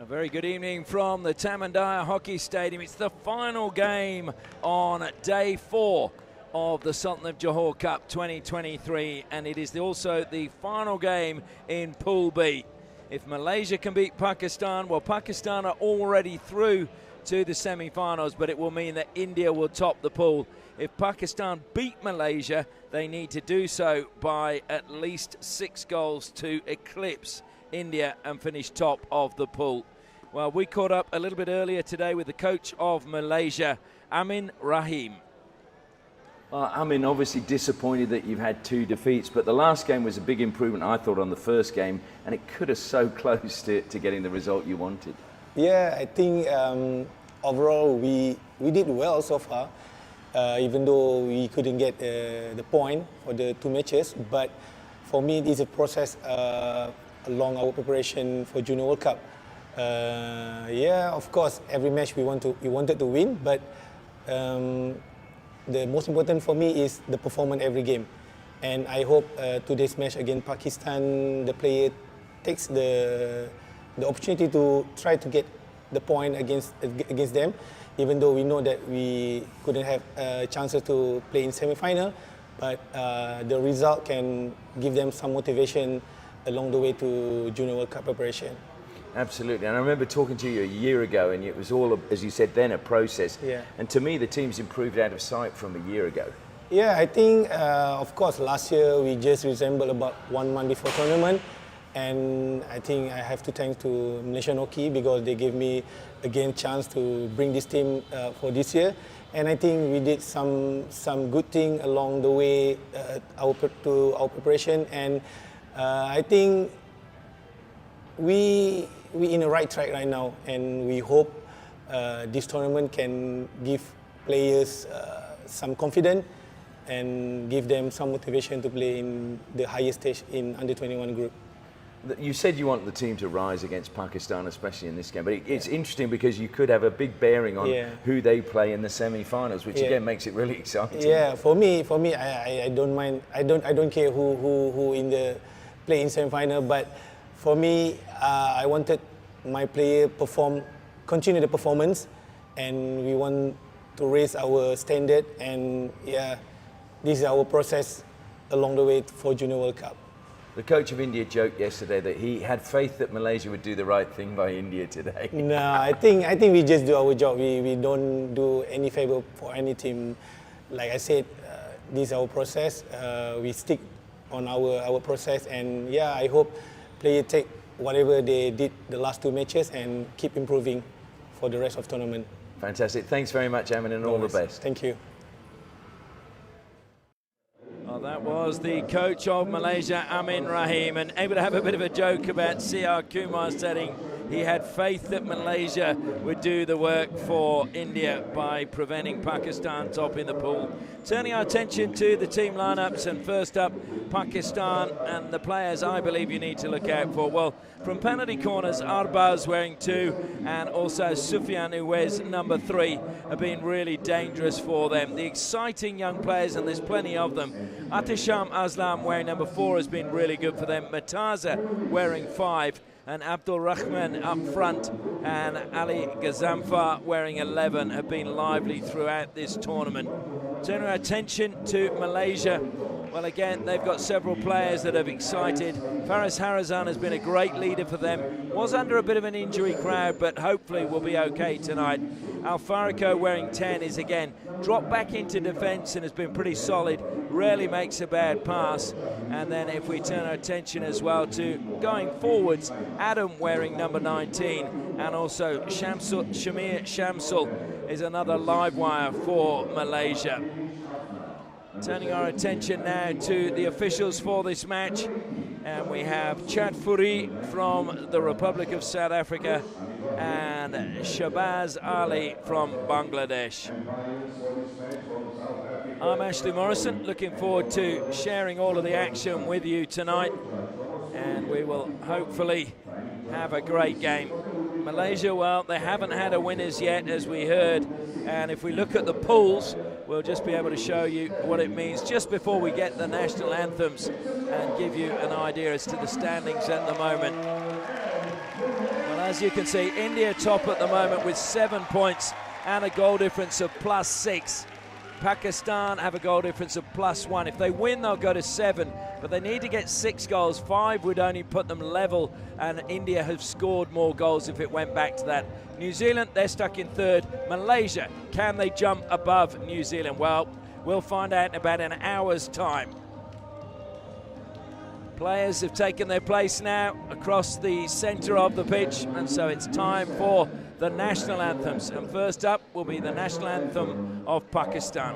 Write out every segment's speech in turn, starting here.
A very good evening from the Tamandaya Hockey Stadium. It's the final game on day 4 of the Sultan of Johor Cup 2023, and it is also the final game in Pool B. If Malaysia can beat Pakistan, well, Pakistan are already through to the semi-finals, but it will mean that India will top the pool. If Pakistan beat Malaysia, they need to do so by at least 6 goals to eclipse India and finish top of the pool. Well, we caught up a little bit earlier today with the coach of Malaysia, Amin Rahim. Amin, obviously disappointed that you've had 2 defeats, but the last game was a big improvement, I thought, on the first game, and it could have so close to getting the result you wanted. Yeah, I think overall we did well so far, even though we couldn't get the point for the 2 matches. But for me, it is a process along our preparation for Junior World Cup. Yeah, of course, every match we wanted to win, but the most important for me is the performance every game. And I hope today's match against Pakistan, the player takes the opportunity to try to get the point against them, even though we know that we couldn't have chances to play in semi-final, but the result can give them some motivation along the way to Junior World Cup preparation. Absolutely, and I remember talking to you a year ago, and it was all, as you said then, a process. Yeah. And to me, the team's improved out of sight from a year ago. Yeah, I think, of course, last year we just resembled about 1 month before tournament, and I think I have to thank to Malaysian Hockey because they gave me again chance to bring this team for this year, and I think we did some good thing along the way to our preparation, and I think we in the right track right now, and we hope this tournament can give players some confidence and give them some motivation to play in the highest stage in under-21 group. You said you want the team to rise against Pakistan, especially in this game, but it's interesting because you could have a big bearing on who they play in the semi-finals, which again makes it really exciting. Yeah, for me, I don't mind. I don't care who in the play in semi-final, but for me, I wanted my player continue the performance, and we want to raise our standard. And yeah, this is our process along the way for Junior World Cup. The coach of India joked yesterday that he had faith that Malaysia would do the right thing by India today. No, I think we just do our job. We don't do any favor for any team. Like I said, this is our process. We stick on our process, and yeah, I hope players take whatever they did the last 2 matches and keep improving for the rest of the tournament. Fantastic. Thanks very much, Amin, and all the best. Thank you. Well, that was the coach of Malaysia, Amin Rahim, and able to have a bit of a joke about C.R. Kumar saying he had faith that Malaysia would do the work for India by preventing Pakistan topping the pool. Turning our attention to the team lineups, and first up, Pakistan, and the players I believe you need to look out for. Well, from penalty corners, Arbaz wearing 2, and also Sufyan, who wears number 3, have been really dangerous for them. The exciting young players, and there's plenty of them. Atisham Aslam wearing number 4 has been really good for them. Mataza wearing 5, and Abdul Rahman up front, and Ali Ghazamfar wearing 11 have been lively throughout this tournament. Turning our attention to Malaysia, well, again, they've got several players that have excited. Faris Harazan has been a great leader for them. Was under a bit of an injury crowd, but hopefully will be okay tonight. Alfarico wearing 10 is again dropped back into defence and has been pretty solid. Rarely makes a bad pass. And then if we turn our attention as well to going forwards, Adam wearing number 19, and also Shamir Shamsul is another live wire for Malaysia. Turning our attention now to the officials for this match, and we have Chad Furi from the Republic of South Africa and Shabazz Ali from Bangladesh. I'm Ashley Morrison, looking forward to sharing all of the action with you tonight, and we will hopefully have a great game. Malaysia, well, they haven't had a winners yet, as we heard, and if we look at the pools, we'll just be able to show you what it means just before we get the national anthems and give you an idea as to the standings at the moment. Well, as as you can see, India top at the moment with 7 points and a goal difference of +6. Pakistan have a goal difference of +1. If they win, they'll go to 7, but they need to get 6 goals. 5 would only put them level, and India have scored more goals if it went back to that. New Zealand, they're stuck in 3rd. Malaysia, can they jump above New Zealand? Well, we'll find out in about an hour's time. Players have taken their place now across the centre of the pitch, and so it's time for the national anthems. And first up will be the national anthem of Pakistan.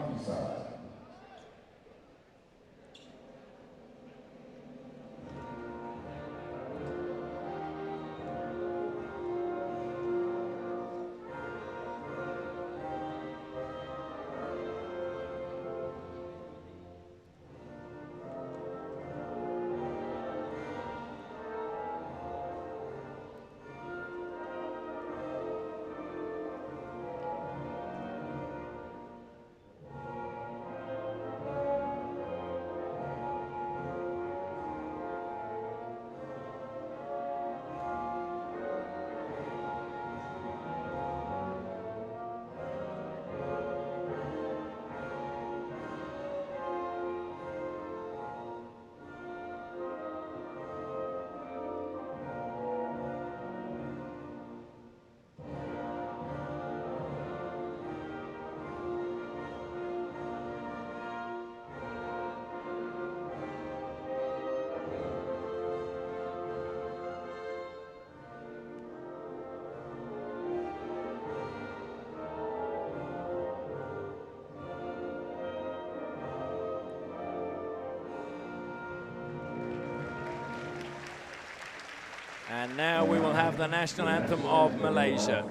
And now we will have the national anthem of Malaysia.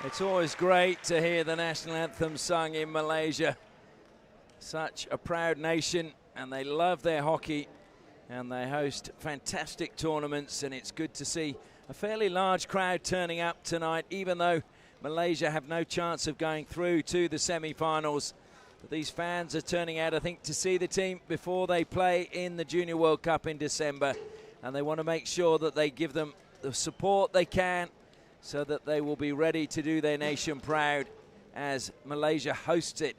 It's always great to hear the national anthem sung in Malaysia. Such a proud nation, and they love their hockey, and they host fantastic tournaments, and it's good to see a fairly large crowd turning up tonight, even though Malaysia have no chance of going through to the semi-finals. But these fans are turning out, I think, to see the team before they play in the Junior World Cup in December, and they want to make sure that they give them the support they can so that they will be ready to do their nation proud as Malaysia hosts it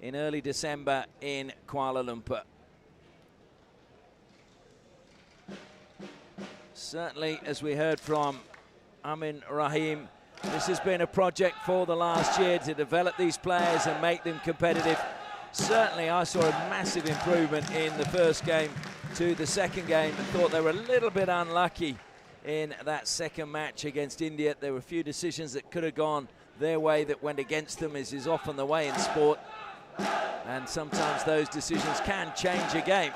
in early December in Kuala Lumpur. Certainly, as we heard from Amin Rahim, this has been a project for the last year to develop these players and make them competitive. Certainly, I saw a massive improvement in the first game to the second game and thought they were a little bit unlucky in that second match against India. There were a few decisions that could have gone their way that went against them, as is often the way in sport. And sometimes those decisions can change a game.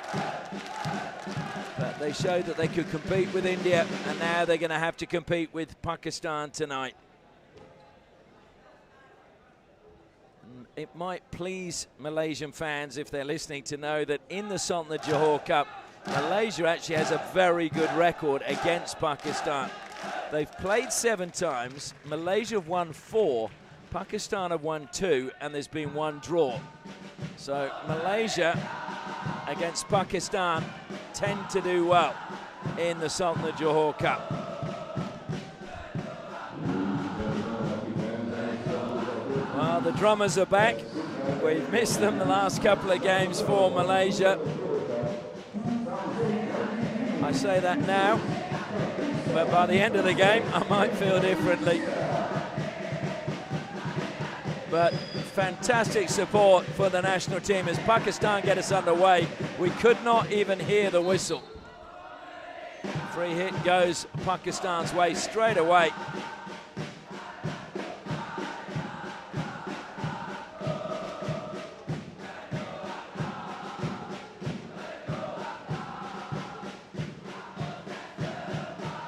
But they showed that they could compete with India, and now they're going to have to compete with Pakistan tonight. It might please Malaysian fans, if they're listening, to know that in the Sultan of Johor Cup, Malaysia actually has a very good record against Pakistan. They've played 7 times. Malaysia have won 4. Pakistan have won 2 and there's been 1 draw. So Malaysia against Pakistan tend to do well in the Sultan of Johor Cup. Well, the drummers are back. We've missed them the last couple of games for Malaysia. I say that now, but by the end of the game, I might feel differently. But fantastic support for the national team as Pakistan get us underway. We could not even hear the whistle. Free hit goes Pakistan's way straight away.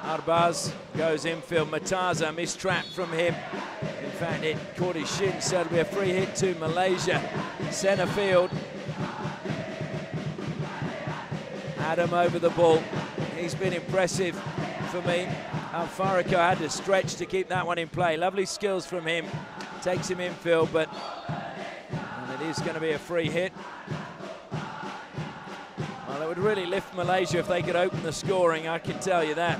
Arbaz goes infield. Mataza, mistrap from him. In fact, it caught his shin, so it'll be a free hit to Malaysia. Centre field. Adam over the ball. He's been impressive for me. Al-Fariko had to stretch to keep that one in play. Lovely skills from him. Takes him infield, but and it is going to be a free hit. Well, it would really lift Malaysia if they could open the scoring, I can tell you that.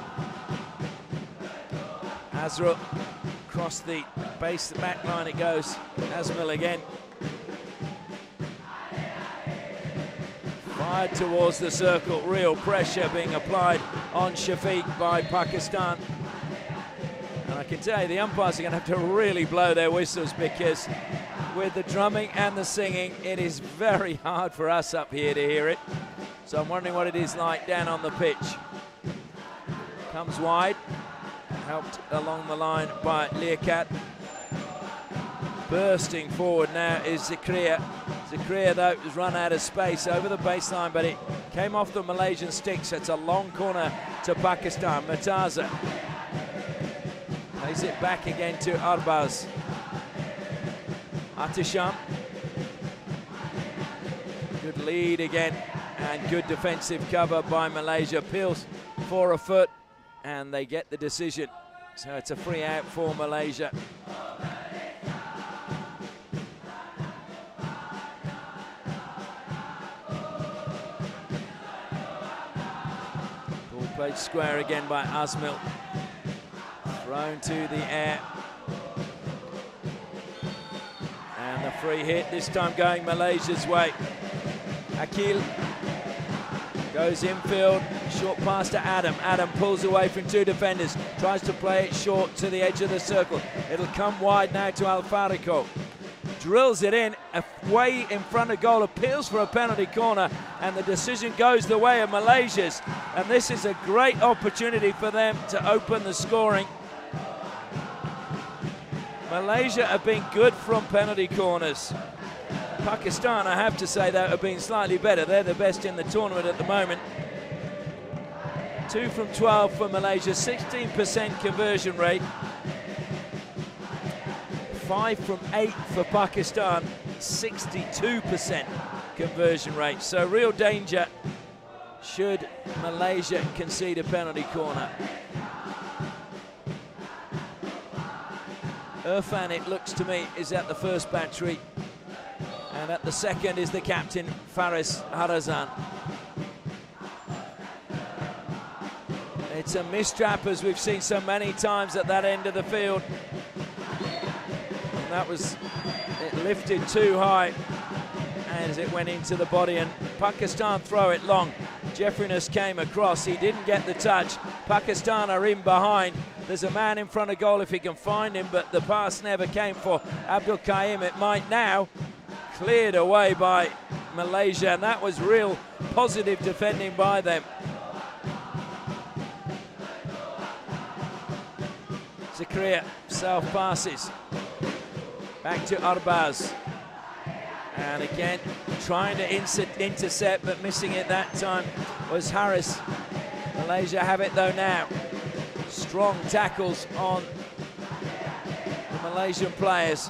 Azra across the base, the back line it goes. Asmal again. Fired towards the circle, real pressure being applied on Shafiq by Pakistan. And I can tell you the umpires are going to have to really blow their whistles, because with the drumming and the singing, it is very hard for us up here to hear it. So I'm wondering what it is like down on the pitch. Comes wide. Helped along the line by Liaquat. Bursting forward now is Zakaria. Zakaria, though, has run out of space over the baseline, but it came off the Malaysian stick, so it's a long corner to Pakistan. Mataza plays it back again to Arbaz. Atisham. Good lead again, and good defensive cover by Malaysia. Peels for a foot, and they get the decision. So it's a free out for Malaysia. Ball played square again by Asmal. Thrown to the air. And the free hit, this time going Malaysia's way. Akil goes infield, short pass to Adam. Adam pulls away from 2 defenders, tries to play it short to the edge of the circle. It'll come wide now to Al-Fariko. Drills it in, way in front of goal, appeals for a penalty corner, and the decision goes the way of Malaysia's. And this is a great opportunity for them to open the scoring. Malaysia have been good from penalty corners. Pakistan, I have to say, though, have been slightly better. They're the best in the tournament at the moment. 2 from 12 for Malaysia, 16% conversion rate. 5 from 8 for Pakistan, 62% conversion rate. So real danger should Malaysia concede a penalty corner. Irfan, it looks to me, is at the first battery. And at the second is the captain, Faris Harazan. It's a mistrap, as we've seen so many times at that end of the field. And that was, it lifted too high as it went into the body, and Pakistan throw it long. Jeffriness came across, he didn't get the touch. Pakistan are in behind. There's a man in front of goal if he can find him, but the pass never came for Abdul Qaim. It might now. Cleared away by Malaysia, and that was real positive defending by them. Zakaria self passes back to Arbaz, and again trying to intercept, but missing it that time was Harris. Malaysia have it though now. Strong tackles on the Malaysian players.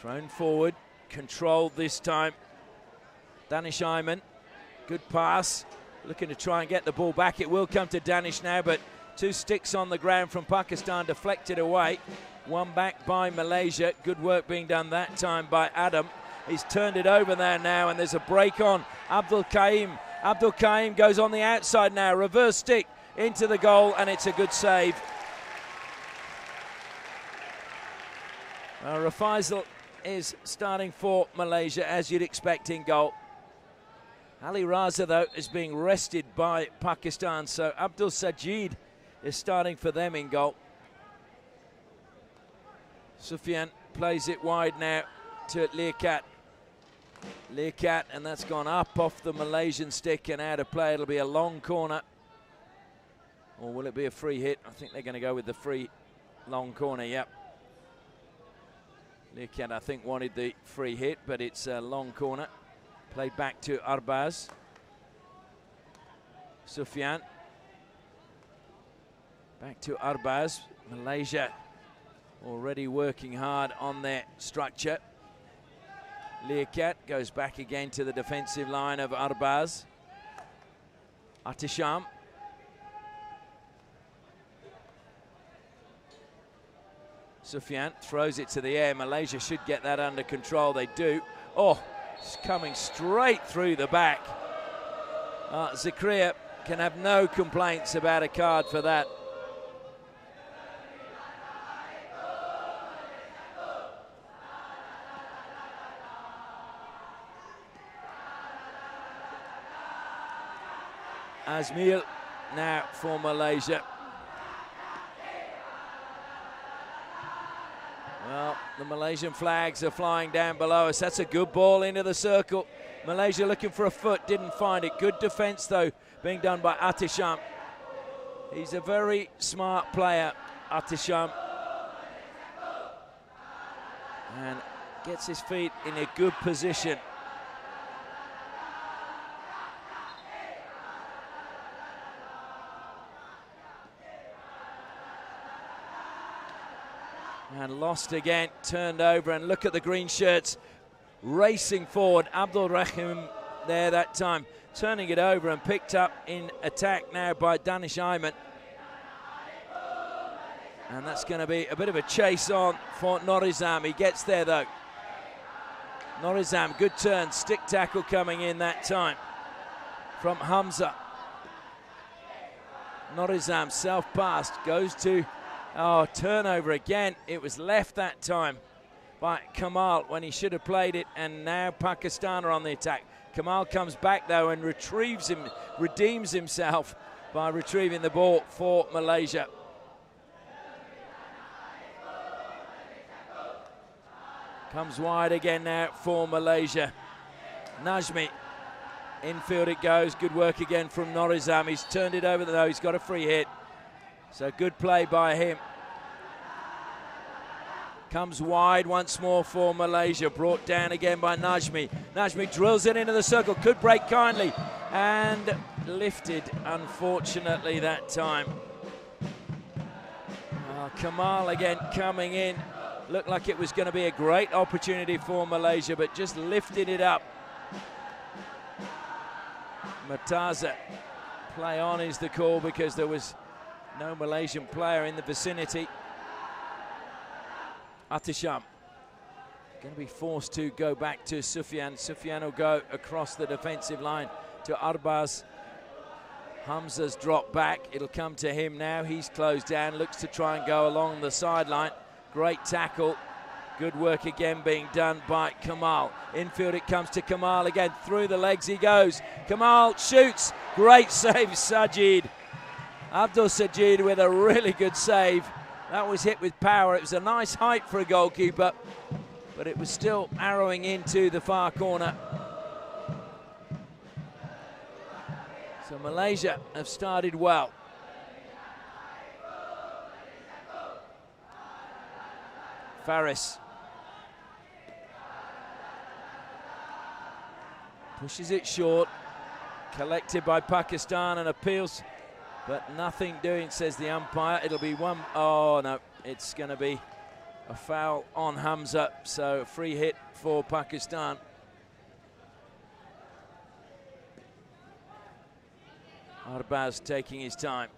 Thrown forward, controlled this time. Danish Ayman, good pass. looking to try and get the ball back. It will come to Danish now, but 2 sticks on the ground from Pakistan, deflected away. 1 back by Malaysia. Good work being done that time by Adam. He's turned it over there now, and there's a break on. Abdul Kaim. Abdul Kaim goes on the outside now. Reverse stick into the goal, and it's a good save. Rafaisal is starting for Malaysia, as you'd expect in goal. Ali Raza, though, is being rested by Pakistan, so Abdul Sajid is starting for them in goal. Sufyan plays it wide now to Liaquat. Liaquat, and that's gone up off the Malaysian stick and out of play. It'll be a long corner. Or will it be a free hit? I think they're going to go with the free long corner, yep. Liaquat, I think, wanted the free hit, but it's a long corner. Played back to Arbaz. Sufyan. Back to Arbaz. Malaysia already working hard on their structure. Liaquat goes back again to the defensive line of Arbaz. Atisham. Sufyan throws it to the air. Malaysia should get that under control. They do. Oh, it's coming straight through the back. Zakaria can have no complaints about a card for that. Azmil now for Malaysia. Well, the Malaysian flags are flying down below us. That's a good ball into the circle. Malaysia looking for a foot, didn't find it. Good defense, though, being done by Atisham. He's a very smart player, Atisham. And gets his feet in a good position. And lost again, turned over, and look at the green shirts racing forward. Abdul Rahim there that time, turning it over and picked up in attack now by Danish Ayman. And that's going to be a bit of a chase on for Norizam. He gets there though. Norizam, good turn, stick tackle coming in that time from Hamza. Norizam self-passed, goes to turnover again. It was left that time by Kamal when he should have played it, and now Pakistan are on the attack. Kamal comes back though and redeems himself by retrieving the ball for Malaysia. Comes wide again now for Malaysia. Najmi, infield it goes. Good work again from Norizam. He's turned it over though. He's got a free hit. So good play by him. Comes wide once more for Malaysia. Brought down again by Najmi. Najmi drills it into the circle. Could break kindly. And lifted, unfortunately, that time. Kamal again coming in. Looked like it was going to be a great opportunity for Malaysia, but just lifted it up. Mataza. Play on is the call because there was no Malaysian player in the vicinity. Atisham going to be forced to go back to Sufyan. Sufyan will go across the defensive line to Arbaz. Hamza's dropped back. It'll come to him now. He's closed down, looks to try and go along the sideline. Great tackle. Good work again being done by Kamal. Infield it comes to Kamal again. Through the legs he goes. Kamal shoots. Great save, Sajid. Abdul Sajid with a really good save. That was hit with power. It was a nice height for a goalkeeper, but it was still arrowing into the far corner. So Malaysia have started well. Faris pushes it short, collected by Pakistan and appeals, but nothing doing, says the umpire. It'll be one. Oh no, it's going to be a foul on Hamza, so free hit for Pakistan. Arbaz taking his time.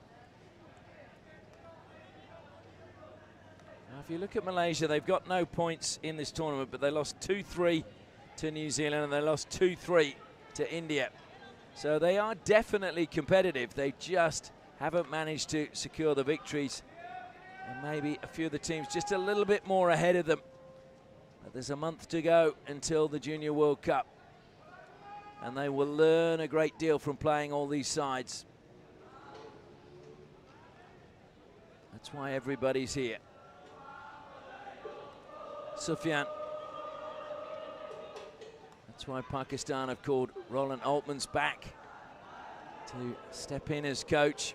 Now, if you look at Malaysia, they've got no points in this tournament, but they lost 2-3 to New Zealand and they lost 2-3 to India. So they are definitely competitive. They just haven't managed to secure the victories. And maybe a few of the teams just a little bit more ahead of them. But there's a month to go until the Junior World Cup. And they will learn a great deal from playing all these sides. That's why everybody's here. Sufyan. That's why Pakistan have called Roland Altmans back to step in as coach.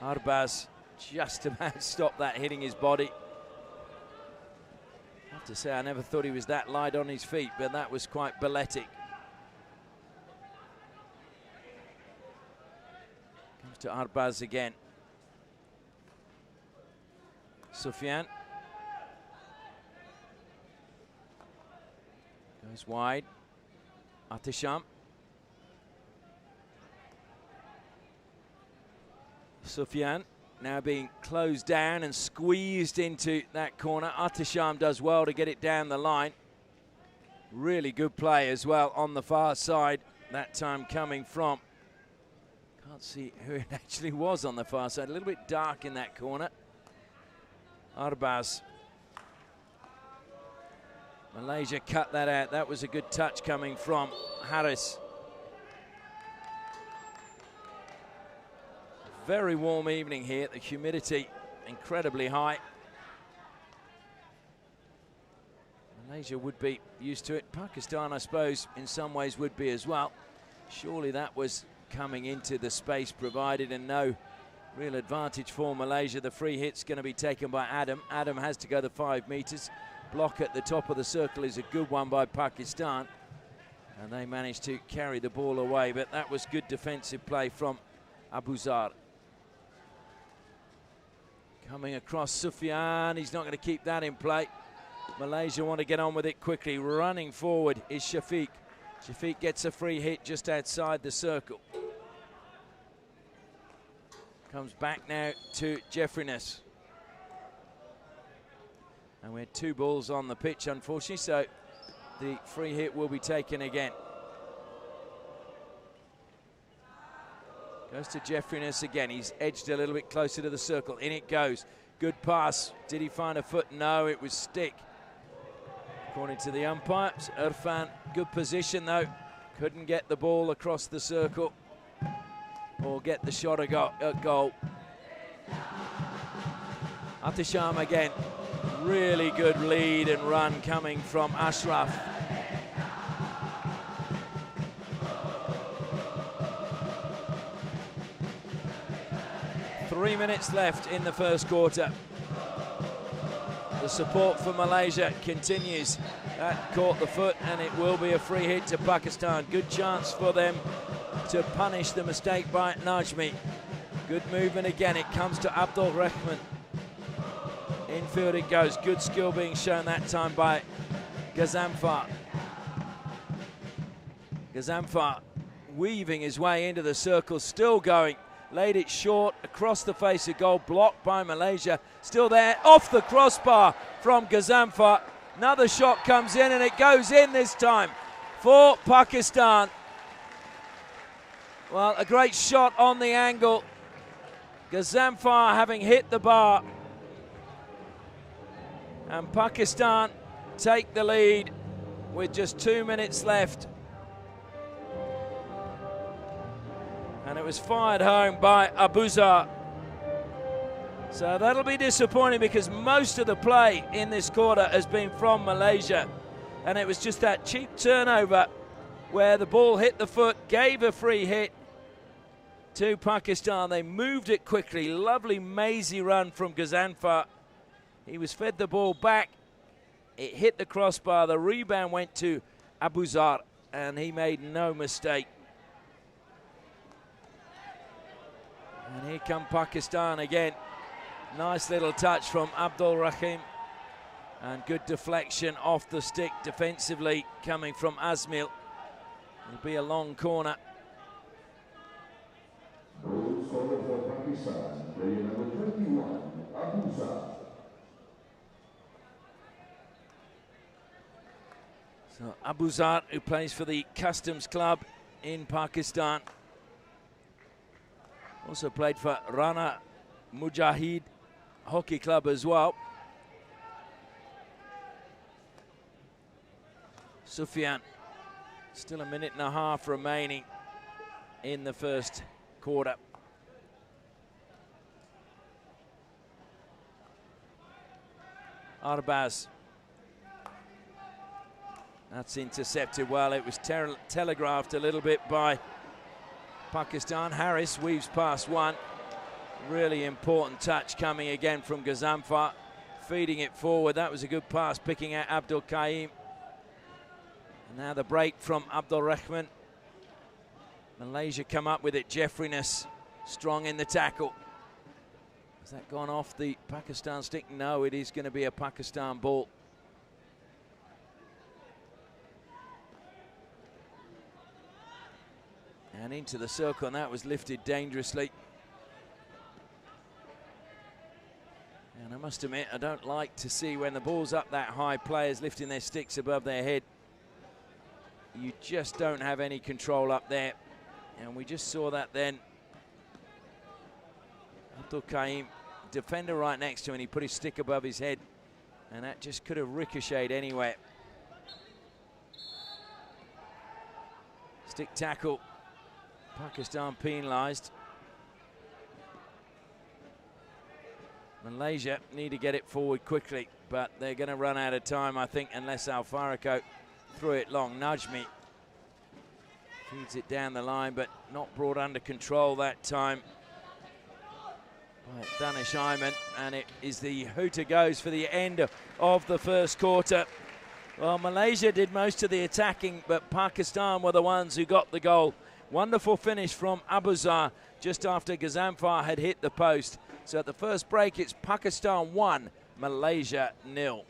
Arbaz just about stopped that hitting his body. I have to say, I never thought he was that light on his feet, but that was quite balletic. Comes to Arbaz again. Sufyan. Goes wide. Atisham. Sufyan now being closed down and squeezed into that corner. Atisham does well to get it down the line. Really good play as well on the far side, that time coming from, can't see who it actually was on the far side, a little bit dark in that corner. Arbaz. Malaysia cut that out. That was a good touch coming from Harris. Very warm evening here. The humidity incredibly high. Malaysia would be used to it. Pakistan, I suppose, in some ways would be as well. Surely that was coming into the space provided and no real advantage for Malaysia. The free hit's going to be taken by Adam. Adam has to go the 5 meters. Block at the top of the circle is a good one by Pakistan. And they managed to carry the ball away, but that was good defensive play from Abuzar. Coming across Sufyan, he's not going to keep that in play. Malaysia want to get on with it quickly. Running forward is Shafiq. Shafiq gets a free hit just outside the circle. Comes back now to Jeffriness. And we had 2 balls on the pitch, unfortunately, so the free hit will be taken again. Goes to Jeffriness again. He's edged a little bit closer to the circle. In it goes. Good pass. Did he find a foot? No, it was stick. According to the umpires, Irfan, good position though. Couldn't get the ball across the circle or get the shot at goal. Atisham again. Really good lead and run coming from Ashraf. Three minutes left in the first quarter. The support for Malaysia continues. That caught the foot and it will be a free hit to Pakistan. Good chance for them to punish the mistake by Najmi. Good movement again. It comes to Abdul Rahman. Infield it goes. Good skill being shown that time by Gazamfar. Gazamfar weaving his way into the circle, still going. Laid it short across the face of goal, blocked by Malaysia. Still there, off the crossbar from Gazamfar. Another shot comes in and it goes in this time for Pakistan. Well, a great shot on the angle. Gazamfar having hit the bar. And Pakistan take the lead with just 2 minutes left. And it was fired home by Abuzar. So that'll be disappointing because most of the play in this quarter has been from Malaysia. And it was just that cheap turnover where the ball hit the foot, gave a free hit to Pakistan. They moved it quickly. Lovely mazy run from Gazamfar. He was fed the ball back. It hit the crossbar. The rebound went to Abuzar and he made no mistake. And here come Pakistan again. Nice little touch from Abdul Rahim. And good deflection off the stick defensively coming from Asmil. It'll be a long corner. So Abuzar, who plays for the Customs Club in Pakistan, also played for Rana Mujahid Hockey Club as well. Sufyan, still a minute and a half remaining in the first quarter. Arbaz. That's intercepted well. It was telegraphed a little bit by Pakistan. Harris weaves past one. Really important touch coming again from Gazamfar. Feeding it forward. That was a good pass, picking out Abdul Kaim. And now the break from Abdul Rahman. Malaysia come up with it. Jeffriness strong in the tackle. Has that gone off the Pakistan stick? No, it is going to be a Pakistan ball. And into the circle, and that was lifted dangerously. And I must admit, I don't like to see when the ball's up that high, players lifting their sticks above their head. You just don't have any control up there. And we just saw that then. Abdul Kaim, defender right next to him, and he put his stick above his head. And that just could have ricocheted anywhere. Stick tackle. Pakistan penalised. Malaysia need to get it forward quickly, but they're going to run out of time, I think, unless Al Farako threw it long. Najmi feeds it down the line, but not brought under control that time by Danish Ayman, and it is the hooter goes for the end of the first quarter. Well, Malaysia did most of the attacking, but Pakistan were the ones who got the goal. Wonderful finish from Abuzar just after Gazamfar had hit the post. So at the first break, it's Pakistan 1, Malaysia 0.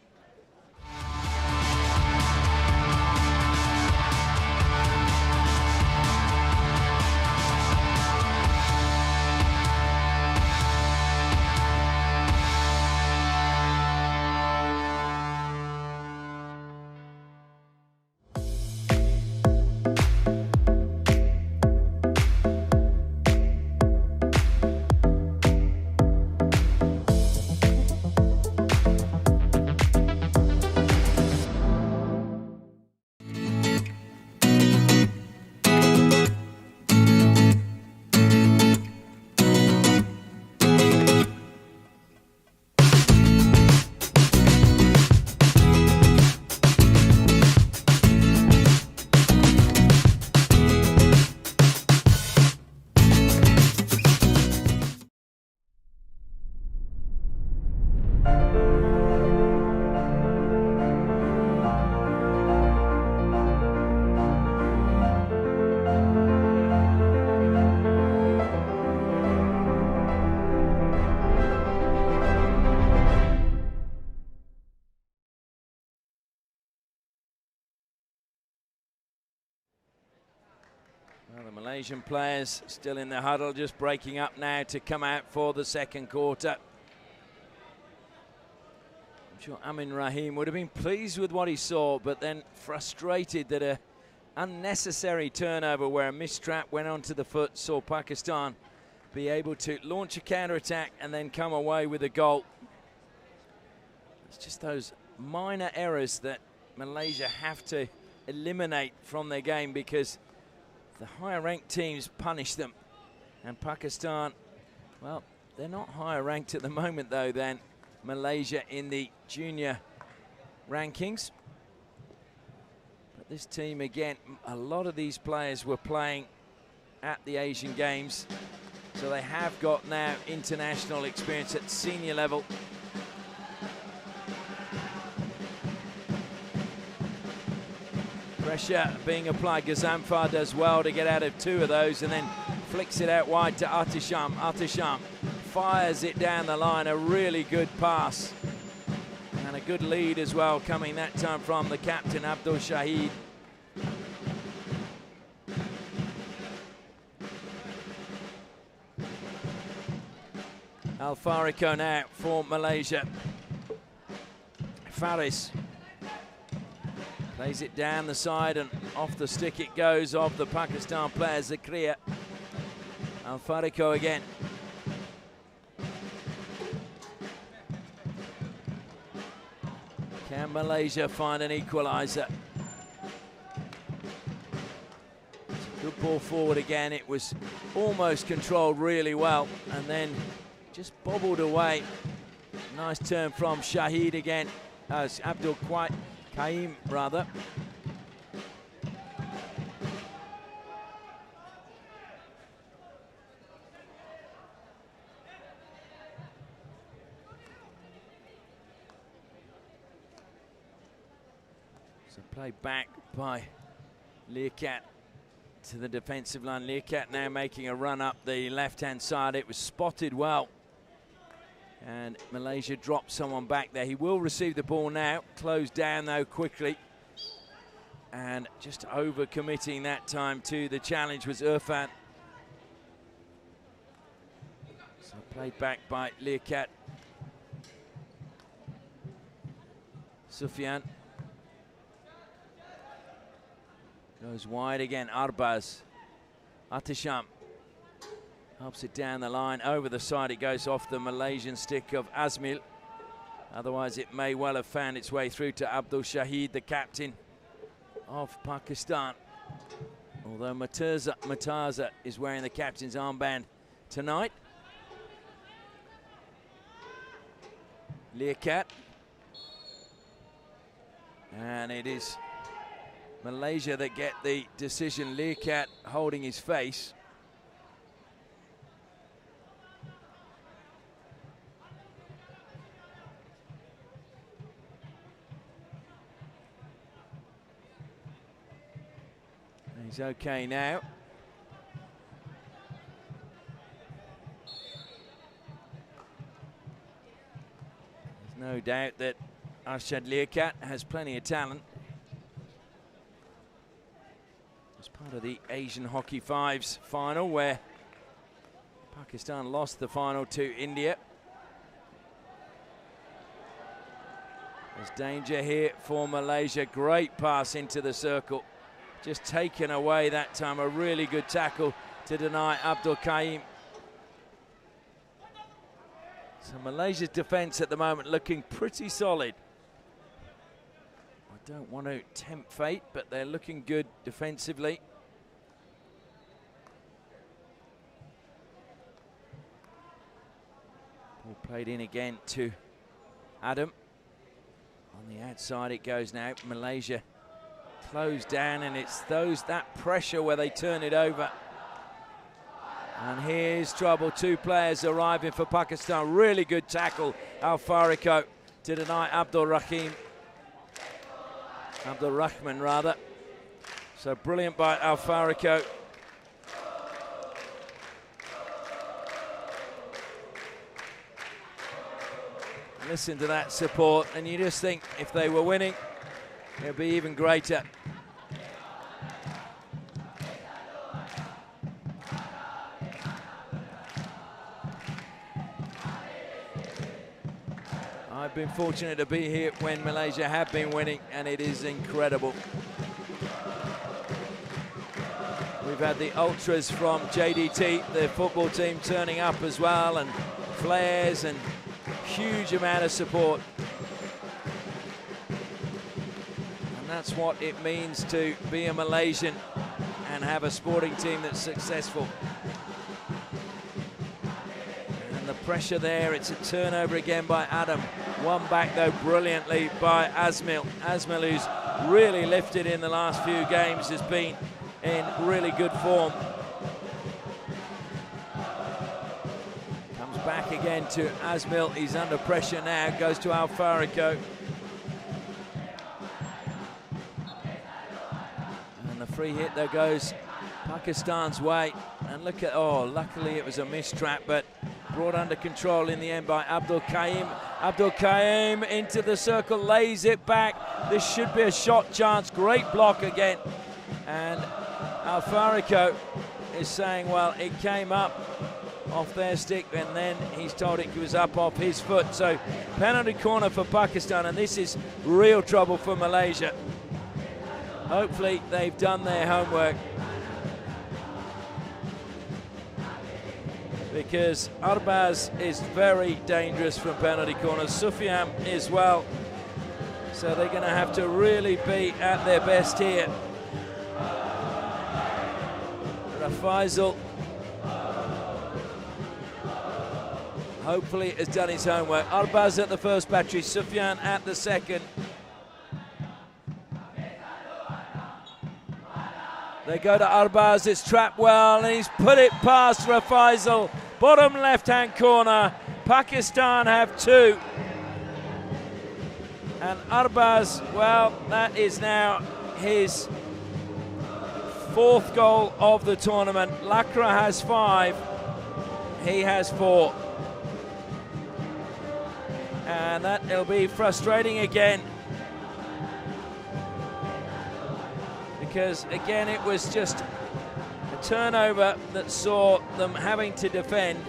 Well, the Malaysian players still in the huddle, just breaking up now to come out for the second quarter. I'm sure Amin Rahim would have been pleased with what he saw, but then frustrated that an unnecessary turnover where a mistrap went onto the foot saw Pakistan be able to launch a counter-attack and then come away with a goal. It's just those minor errors that Malaysia have to eliminate from their game, because the higher ranked teams punish them. And Pakistan, well, they're not higher ranked at the moment though than Malaysia in the junior rankings. But this team, again, a lot of these players were playing at the Asian Games, so they have got now international experience at senior level. Pressure being applied. Gazamfar does well to get out of two of those and then flicks it out wide to Atisham. Atisham fires it down the line. A really good pass. And a good lead as well, coming that time from the captain, Abdul Shahid. Al Farako now for Malaysia. Faris Plays it down the side and off the stick it goes of the Pakistan player, Zakria. Al-Fariko again. Can Malaysia find an equaliser? It's a good ball forward again. It was almost controlled really well and then just bobbled away. Nice turn from Shahid again. Abdul Qaim rather. So play back by Learcat to the defensive line. Learcat now making a run up the left-hand side. It was spotted well. And Malaysia dropped someone back there. He will receive the ball now. Closed down though quickly. And just over-committing that time to the challenge was Irfan. So played back by Learcat. Sufyan. Goes wide again, Arbaz. Atisham. Helps it down the line, over the side it goes off the Malaysian stick of Azmil. Otherwise it may well have found its way through to Abdul Shahid, the captain of Pakistan. Although Mataza is wearing the captain's armband tonight. Learcat. And it is Malaysia that get the decision. Learcat holding his face. He's okay now. There's no doubt that Arshad Learcat has plenty of talent. As part of the Asian Hockey Fives final where Pakistan lost the final to India. There's danger here for Malaysia. Great pass into the circle. Just taken away that time. A really good tackle to deny Abdul Qaim. So Malaysia's defence at the moment looking pretty solid. I don't want to tempt fate, but they're looking good defensively. Ball played in again to Adam. On the outside it goes now. Malaysia closed down, and it's that pressure where they turn it over. And here's trouble. Two players arriving for Pakistan. Really good tackle, Al-Fariko, to deny Abdul Rahman rather. So brilliant by Al-Fariko. Listen to that support, and you just think if they were winning, it'll be even greater. I've been fortunate to be here when Malaysia have been winning, and it is incredible. We've had the ultras from JDT, the football team, turning up as well, and flares and huge amount of support. And that's what it means to be a Malaysian and have a sporting team that's successful. And the pressure there, it's a turnover again by Adam. One back though brilliantly by Azmil. Azmil, who's really lifted in the last few games, has been in really good form. Comes back again to Azmil. He's under pressure now. Goes to Al-Fariko. And the free hit there goes Pakistan's way. And look at, oh, luckily it was a missed trap, but brought under control in the end by Abdul Qaim. Abdul Qaim into the circle, lays it back. This should be a shot chance. Great block again. And Al-Fariko is saying, well, it came up off their stick, and then he's told it was up off his foot. So penalty corner for Pakistan, and this is real trouble for Malaysia. Hopefully they've done their homework, because Arbaz is very dangerous from penalty corners. Sufyan as well. So they're going to have to really be at their best here. Faisal hopefully has done his homework. Arbaz at the first battery, Sufyan at the second. They go to Arbaz, it's trapped well, and he's put it past Faisal. Bottom left-hand corner, Pakistan have two. And Arbaz, well, that is now his fourth goal of the tournament. Lakra has 5, he has 4. And that'll be frustrating again, because again it was just a turnover that saw them having to defend.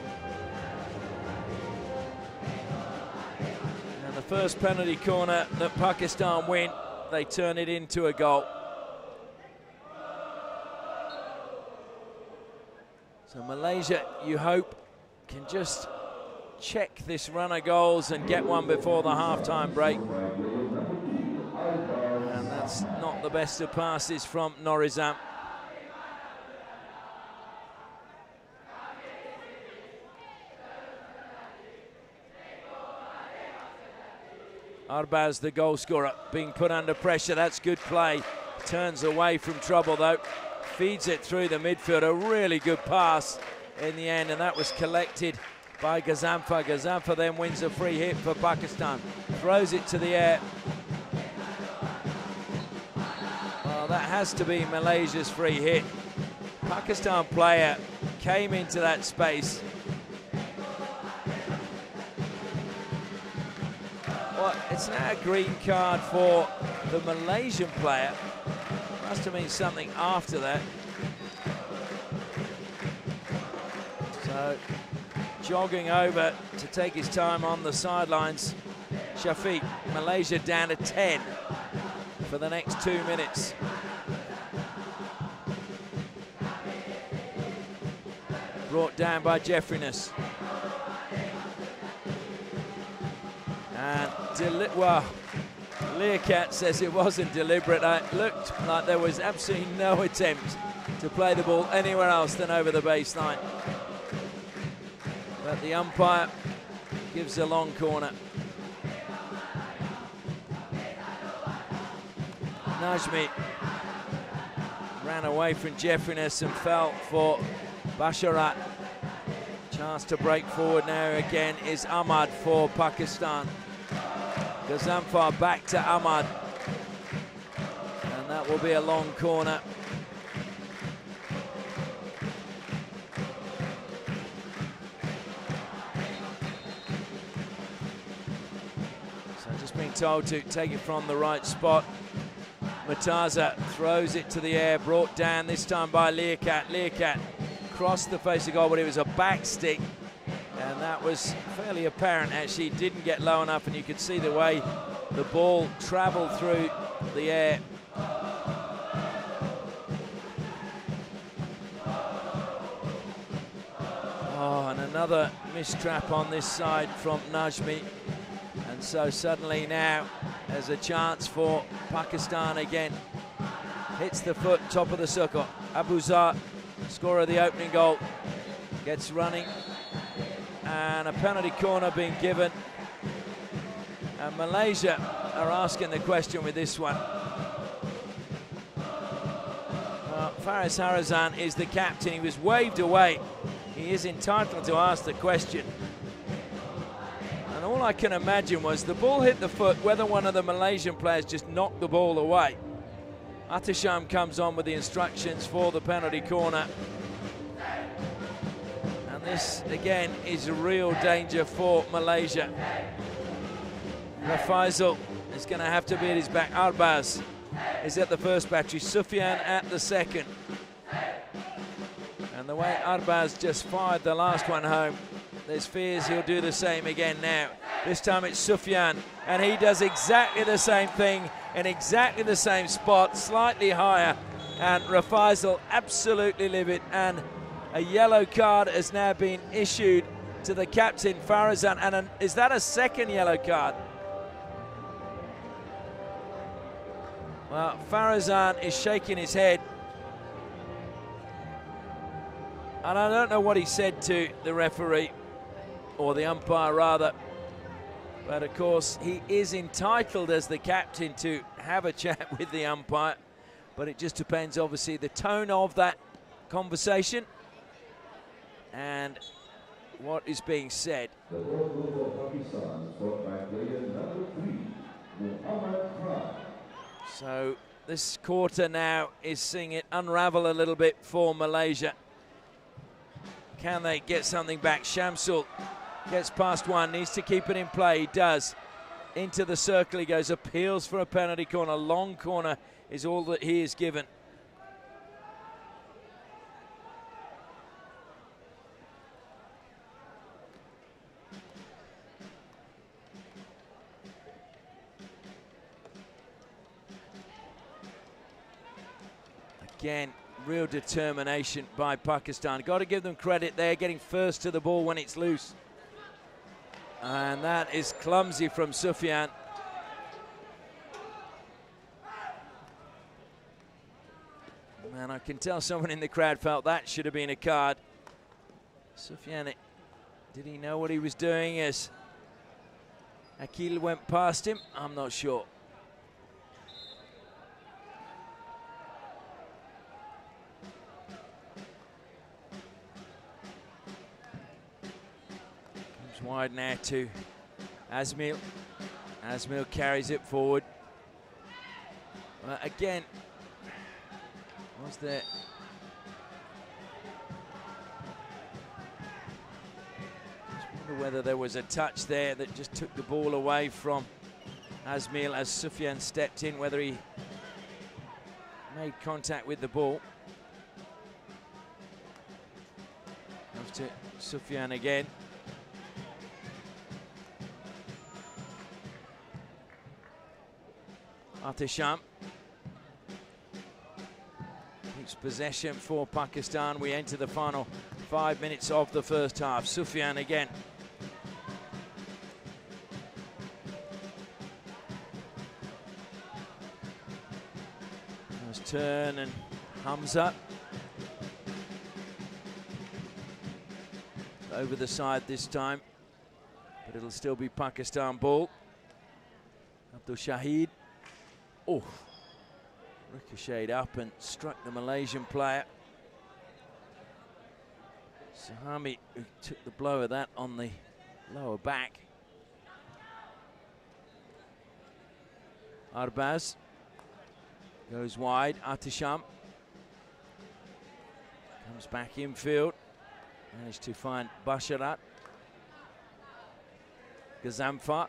And the first penalty corner that Pakistan win, they turn it into a goal. So Malaysia, you hope, can just check this run of goals and get one before the half-time break. And that's not the best of passes from Norizam. Arbaz, the goal scorer, being put under pressure. That's good play. Turns away from trouble though. Feeds it through the midfield. A really good pass in the end, and that was collected by Gazanfar. Gazanfar then wins a free hit for Pakistan. Throws it to the air. Well, that has to be Malaysia's free hit. Pakistan player came into that space. Well, it's now a green card for the Malaysian player. Must have been something after that. So, jogging over to take his time on the sidelines. Shafiq, Malaysia down to 10 for the next 2 minutes. Brought down by Jeffriness. And well, Learcat says it wasn't deliberate. It looked like there was absolutely no attempt to play the ball anywhere else than over the baseline. But the umpire gives a long corner. Najmi ran away from Jeffriness and fell for Basharat. Chance to break forward now again is Ahmad for Pakistan. Gazanfar back to Ahmad. And that will be a long corner. So just being told to take it from the right spot. Mataza throws it to the air, brought down this time by Learcat. Learcat crossed the face of goal, but it was a back stick. And that was fairly apparent, actually. Didn't get low enough, and you could see the way the ball traveled through the air. Oh, and another mistrap on this side from Najmi. And so suddenly now there's a chance for Pakistan again. Hits the foot, top of the circle. Abu Zar, scorer of the opening goal, gets running. And a penalty corner being given. And Malaysia are asking the question with this one. Well, Faris Harazan is the captain. He was waved away. He is entitled to ask the question. And all I can imagine was the ball hit the foot, whether one of the Malaysian players just knocked the ball away. Atasham comes on with the instructions for the penalty corner. This, again, is a real danger for Malaysia. Faisal is going to have to be at his back. Arbaz is at the first battery. Sufyan at the second. And the way Arbaz just fired the last one home, there's fears he'll do the same again now. This time it's Sufyan, and he does exactly the same thing in exactly the same spot, slightly higher, and Rafaisal absolutely livid, and a yellow card has now been issued to the captain, Farazan, and is that a second yellow card? Well, Farazan is shaking his head, and I don't know what he said to the referee, or the umpire rather, but of course he is entitled as the captain to have a chat with the umpire, but it just depends obviously the tone of that conversation and what is being said. So this quarter now is seeing it unravel a little bit for Malaysia. Can they get something back? Shamsul gets past one, needs to keep it in play. He does. Into the circle he goes, appeals for a penalty corner. Long corner is all that he is given. Again, real determination by Pakistan. Got to give them credit there, getting first to the ball when it's loose. And that is clumsy from Sufyan. Man, I can tell someone in the crowd felt that should have been a card. Sufyan, did he know what he was doing as Akil went past him? I'm not sure. Wide now to Asmil. Asmil carries it forward. Again, was there... Just wonder whether there was a touch there that just took the ball away from Asmil as Sufyan stepped in, whether he made contact with the ball. Off to Sufyan again. Atisham keeps possession for Pakistan. We enter the final 5 minutes of the first half. Sufyan again. Nice turn and Hamza. Over the side this time, but it'll still be Pakistan ball. Abdul Shahid. Oh, ricocheted up and struck the Malaysian player. Sahami, who took the blow of that on the lower back. Arbaz goes wide. Atisham comes back infield. Managed to find Basharat. Gazamfar.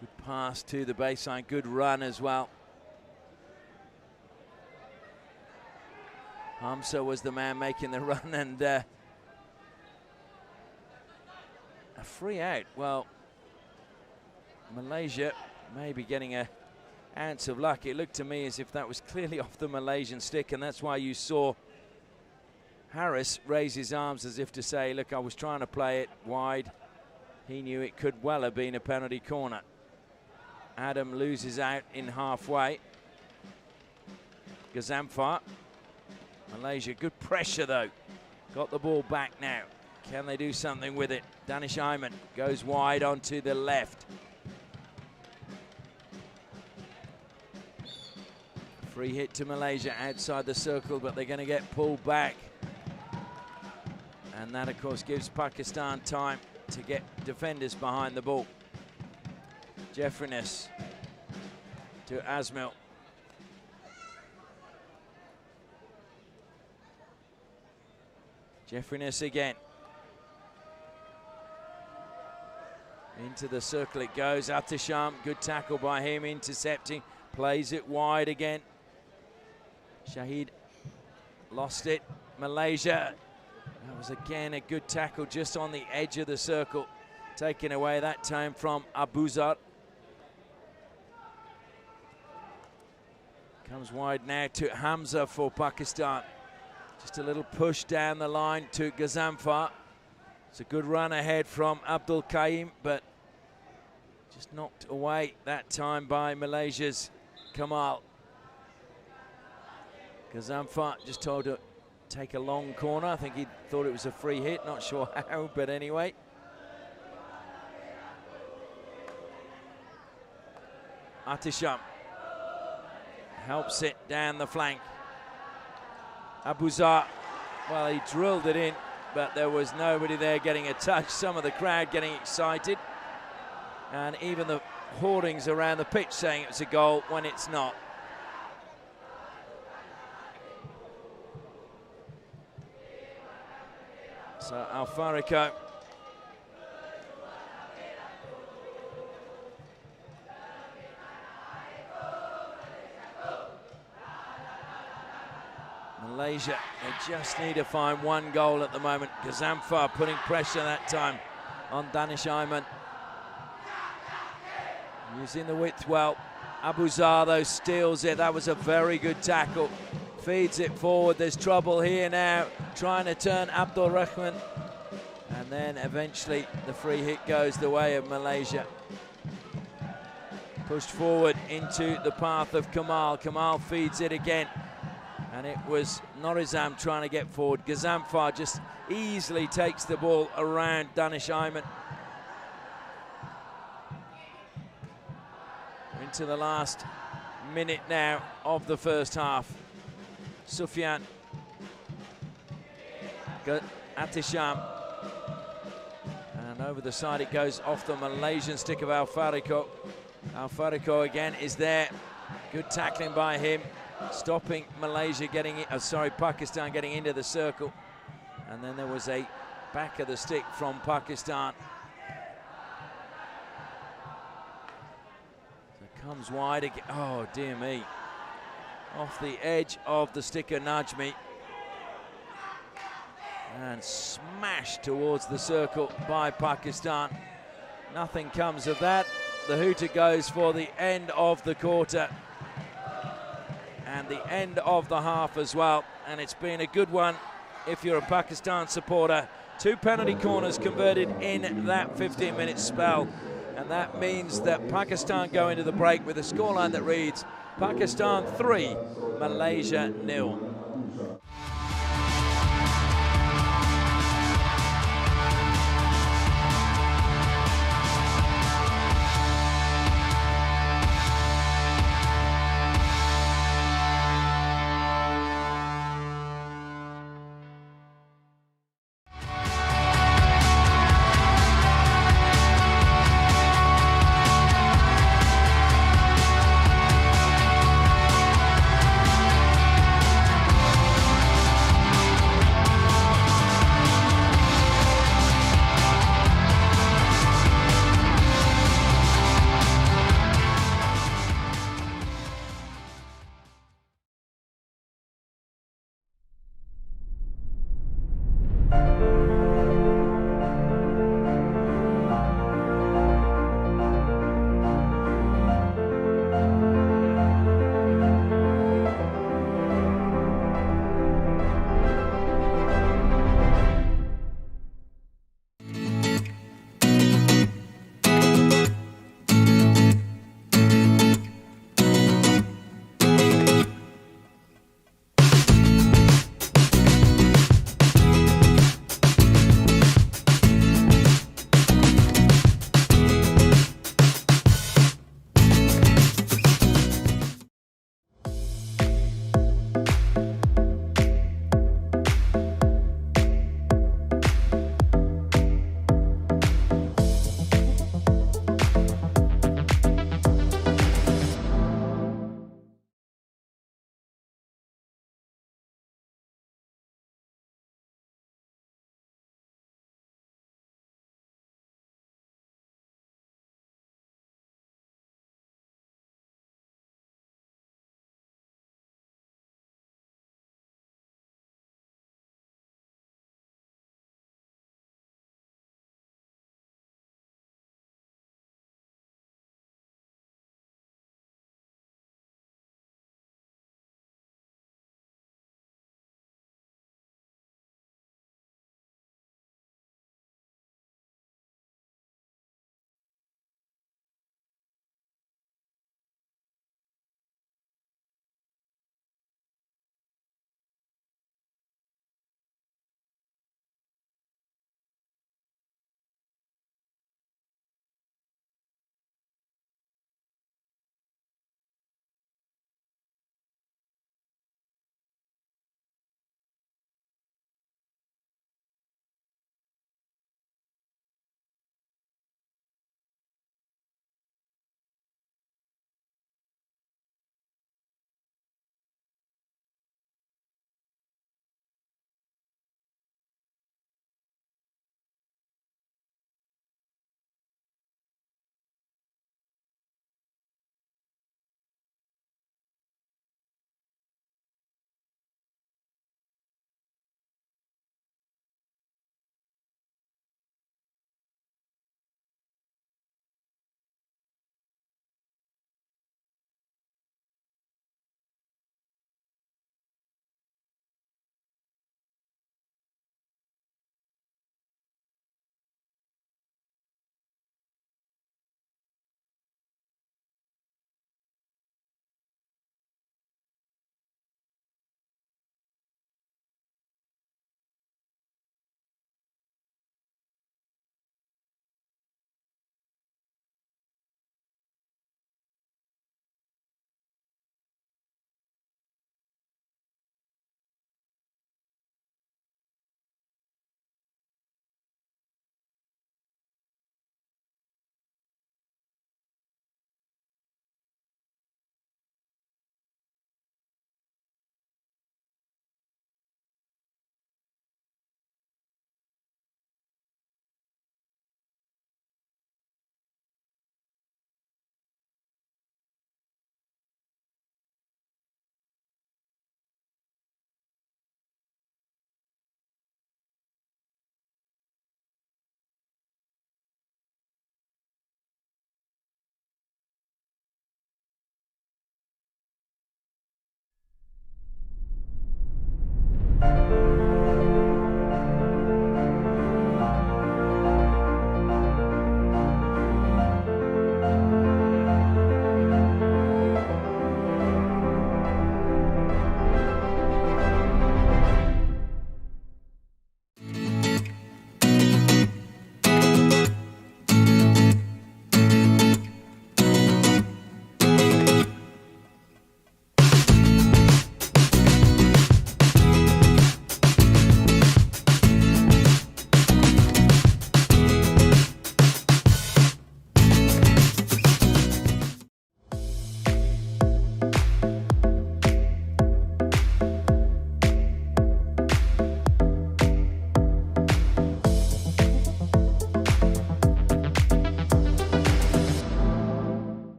Good pass to the baseline, good run as well. Hamza was the man making the run, and a free out. Well, Malaysia may be getting an ounce of luck. It looked to me as if that was clearly off the Malaysian stick, and that's why you saw Harris raise his arms as if to say, look, I was trying to play it wide. He knew it could well have been a penalty corner. Adam loses out in halfway. Gazamfar. Malaysia, good pressure though. Got the ball back now. Can they do something with it? Danish Ayman goes wide onto the left. Free hit to Malaysia outside the circle, but they're going to get pulled back. And that, of course, gives Pakistan time to get defenders behind the ball. Jeffriness to Asmil. Jeffriness again. Into the circle it goes. Atisham, good tackle by him, intercepting. Plays it wide again. Shahid lost it. Malaysia. That was again a good tackle just on the edge of the circle. taken away that time from Abuzar. Comes wide now to Hamza for Pakistan. Just a little push down the line to Gazanfar. It's a good run ahead from Abdul Kaim, but just knocked away that time by Malaysia's Kamal. Gazanfar just told to take a long corner. I think he thought it was a free hit, not sure how, but anyway. Atisham helps it down the flank. Abuzar, well, he drilled it in, but there was nobody there getting a touch. Some of the crowd getting excited, and even the hoardings around the pitch saying it's a goal when it's not. So Alfarico Malaysia, they just need to find one goal at the moment. Gazanfar putting pressure that time on Danish Ayman. Using the width well. Abuzar, though, steals it. That was a very good tackle. Feeds it forward. There's trouble here now. Trying to turn Abdul Rahman. And then eventually the free hit goes the way of Malaysia. Pushed forward into the path of Kamal. Kamal feeds it again. And it was Norizam trying to get forward. Gazanfar just easily takes the ball around Danish Ayman. Into the last minute now of the first half. Sufyan. Atisham. And over the side it goes off the Malaysian stick of Alfarico. Alfarico again is there. Good tackling by him. Stopping Malaysia getting it, Pakistan getting into the circle. And then there was a back of the stick from Pakistan. So it comes wide again. Oh, dear me. Off the edge of the stick of Najmi. And smashed towards the circle by Pakistan. Nothing comes of that. The hooter goes for the end of the quarter. And the end of the half as well, and it's been a good one if you're a Pakistan supporter. 2 penalty corners converted in that 15-minute spell, and that means that Pakistan go into the break with a scoreline that reads Pakistan 3, Malaysia 0.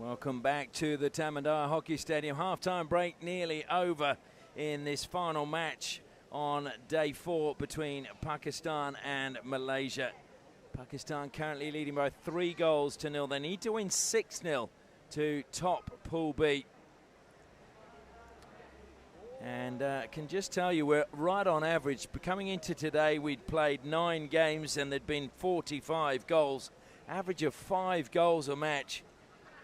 Welcome back to the Tamandaya Hockey Stadium. Half-time break nearly over in this final match on day 4 between Pakistan and Malaysia. Pakistan currently leading by 3-0. They need to win 6-0 to top Pool B. And can just tell you we're right on average. Coming into today, we'd played 9 games and there'd been 45 goals. Average of 5 goals a match.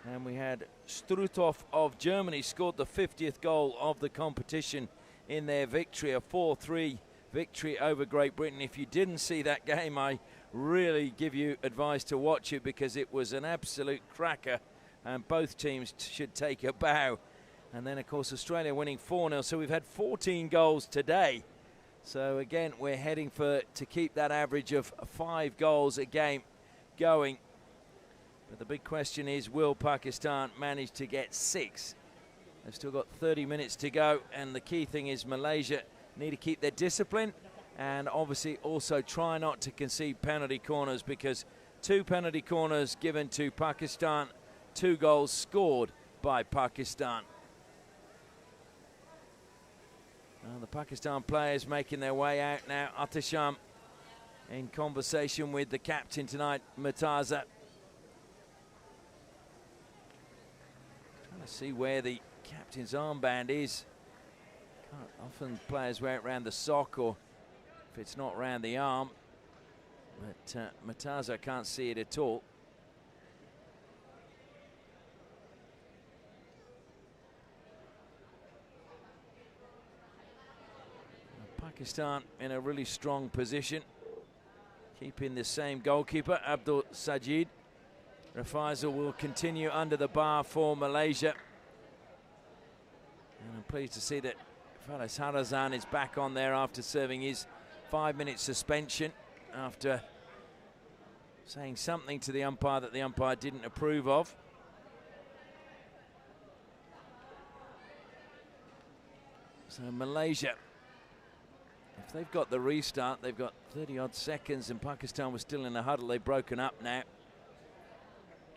And we had Sultan of Germany scored the 50th goal of the competition in their victory, a 4-3 victory over Great Britain. If you didn't see that game, I really give you advice to watch it because it was an absolute cracker and both teams should take a bow. And then, of course, Australia winning 4-0. So we've had 14 goals today. So, again, we're heading to keep that average of 5 goals a game going. But the big question is, will Pakistan manage to get 6? They've still got 30 minutes to go, and the key thing is Malaysia need to keep their discipline and obviously also try not to concede penalty corners, because 2 penalty corners given to Pakistan, 2 goals scored by Pakistan. Well, the Pakistan players making their way out now. Atisham in conversation with the captain tonight, Murtaza. Trying to see where the captain's armband is. Often players wear it around the sock or if it's not around the arm. But Murtaza can't see it at all. Pakistan in a really strong position, keeping the same goalkeeper, Abdul Sajid. Rafaizal will continue under the bar for Malaysia. And I'm pleased to see that Faris Harazan is back on there after serving his 5-minute suspension after saying something to the umpire that the umpire didn't approve of. So Malaysia, if they've got the restart, they've got 30-odd seconds, and Pakistan was still in a huddle. They've broken up now.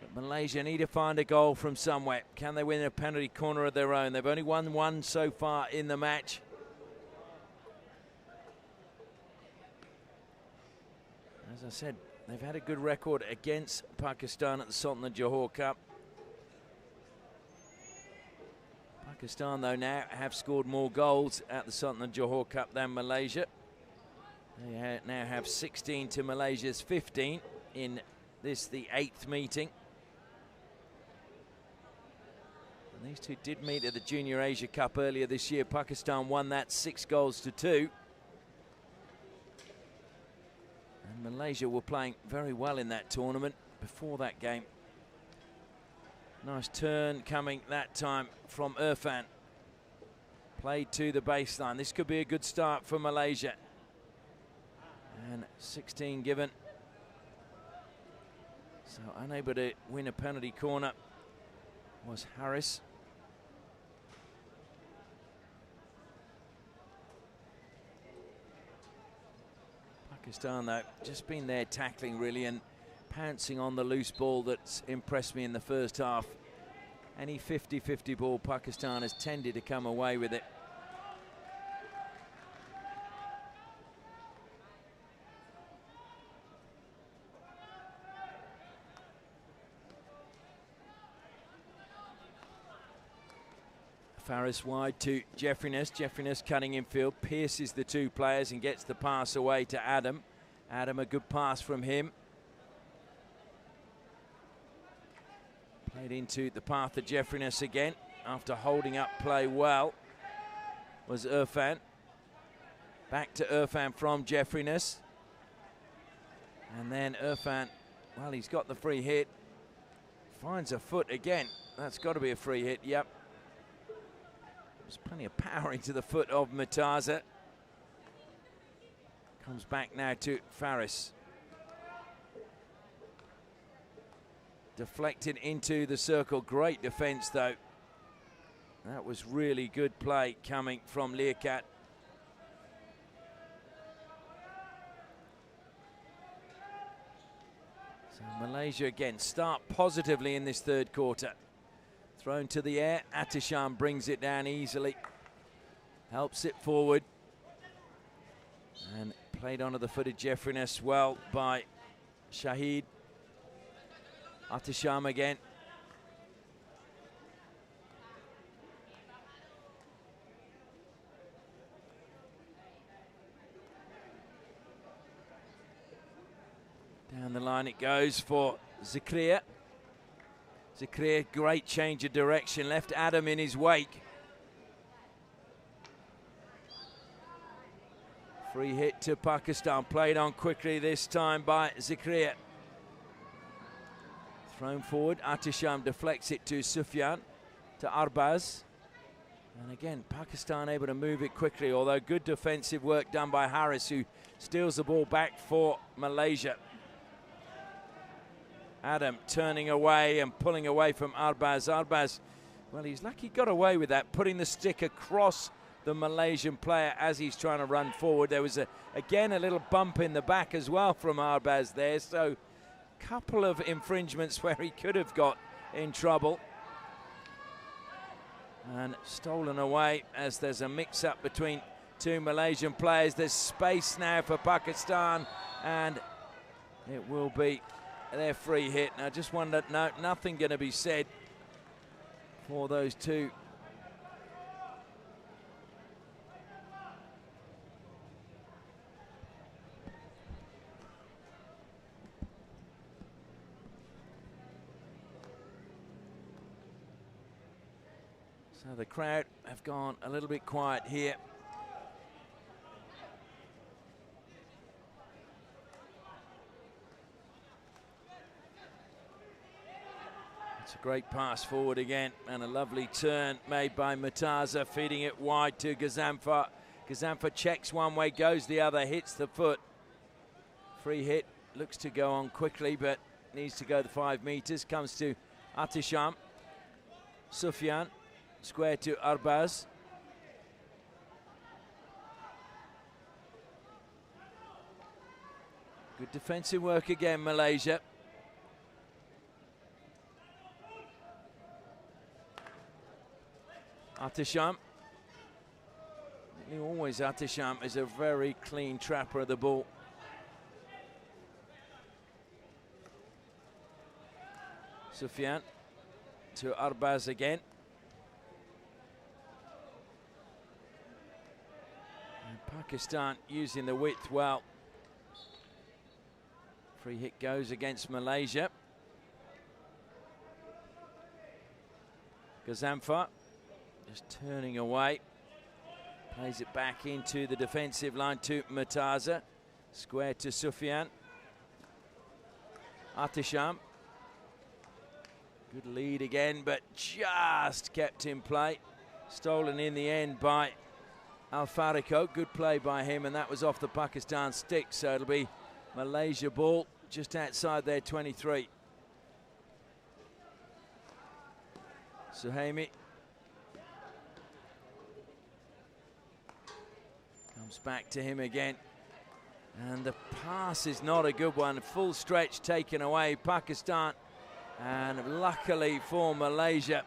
But Malaysia need to find a goal from somewhere. Can they win a penalty corner of their own? They've only won 1 so far in the match. As I said, they've had a good record against Pakistan at the Sultan of Johor Cup. Pakistan, though, now have scored more goals at the Sultan of Johor Cup than Malaysia. They now have 16 to Malaysia's 15 in this, the 8th meeting. And these two did meet at the Junior Asia Cup earlier this year. Pakistan won that 6-2. And Malaysia were playing very well in that tournament before that game. Nice turn coming that time from Irfan. Played to the baseline. This could be a good start for Malaysia. And 16 given. So unable to win a penalty corner was Harris. Pakistan, though, just been there tackling really and pouncing on the loose ball that's impressed me in the first half. Any 50-50 ball, Pakistan has tended to come away with it. Faris wide to Jeffriness. Jeffriness cutting infield, pierces the 2 players and gets the pass away to Adam. Adam, a good pass from him. Played into the path of Jeffriness again after holding up play well was Irfan. Back to Irfan from Jeffriness. And then Irfan, well, he's got the free hit. Finds a foot again. That's got to be a free hit, yep. There's plenty of power into the foot of Murtaza. Comes back now to Faris. Deflected into the circle. Great defence, though. That was really good play coming from Liaquat. So Malaysia again start positively in this 3rd quarter. Thrown to the air. Atisham brings it down easily. Helps it forward. And played onto the foot of Jeffriness well by Shahid. Atisham again. Down the line it goes for Zakaria. Zakaria, great change of direction, left Adam in his wake. Free hit to Pakistan, played on quickly this time by Zakaria. Thrown forward, Atisham deflects it to Sufyan, to Arbaz. And again, Pakistan able to move it quickly, although good defensive work done by Harris, who steals the ball back for Malaysia. Adam turning away and pulling away from Arbaz. Arbaz, well, he's lucky he got away with that, putting the stick across the Malaysian player as he's trying to run forward. There was, again, a little bump in the back as well from Arbaz there. So a couple of infringements where he could have got in trouble. And stolen away as there's a mix-up between two Malaysian players. There's space now for Pakistan, and it will be their free hit. And I just wonder, no, nothing going to be said for those two. So the crowd have gone a little bit quiet here. It's a great pass forward again, and a lovely turn made by Murtaza, feeding it wide to Gazanfar. Gazanfar checks one way, goes the other, hits the foot. Free hit, looks to go on quickly, but needs to go the 5 meters. Comes to Atisham. Sufyan, square to Arbaz. Good defensive work again, Malaysia. Atisham. Always Atisham is a very clean trapper of the ball. Sufyan to Arbaz again. And Pakistan using the width well. Free hit goes against Malaysia. Gazanfar just turning away. Plays it back into the defensive line to Murtaza. Square to Sufyan. Atisham. Good lead again, but just kept in play. Stolen in the end by Al-Fariko. Good play by him, and that was off the Pakistan stick, so it'll be Malaysia ball just outside their 23. Suhaimi comes back to him again, and the pass is not a good one. Full stretch taken away, Pakistan, and luckily for Malaysia,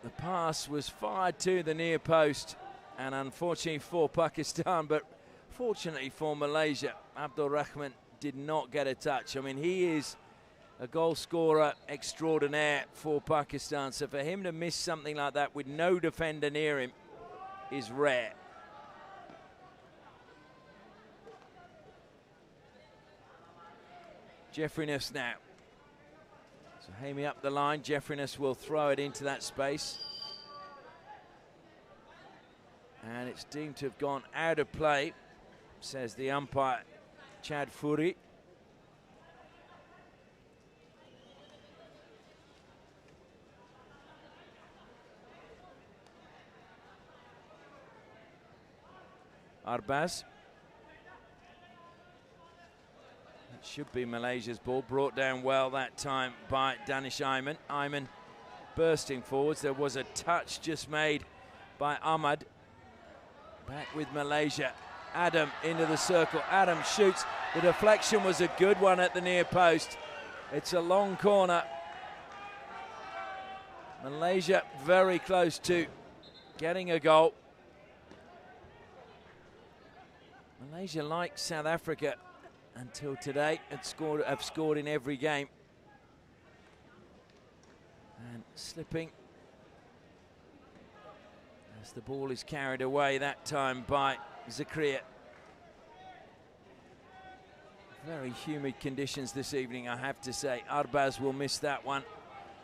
the pass was fired to the near post, and unfortunately for Pakistan, but fortunately for Malaysia, Abdul Rahman did not get a touch. I mean, he is a goal scorer extraordinaire for Pakistan, so for him to miss something like that with no defender near him is rare. Jeffriness now. So Hamey up the line. Jeffriness will throw it into that space. And it's deemed to have gone out of play, says the umpire, Chad Furi. Arbaz. That should be Malaysia's ball. Brought down well that time by Danish Ayman. Ayman bursting forwards. There was a touch just made by Ahmad. Back with Malaysia. Adam into the circle. Adam shoots. The deflection was a good one at the near post. It's a long corner. Malaysia very close to getting a goal. Malaysia, like South Africa until today, have scored in every game. And slipping as the ball is carried away that time by Zakaria. Very humid conditions this evening, I have to say. Arbaz will miss that one.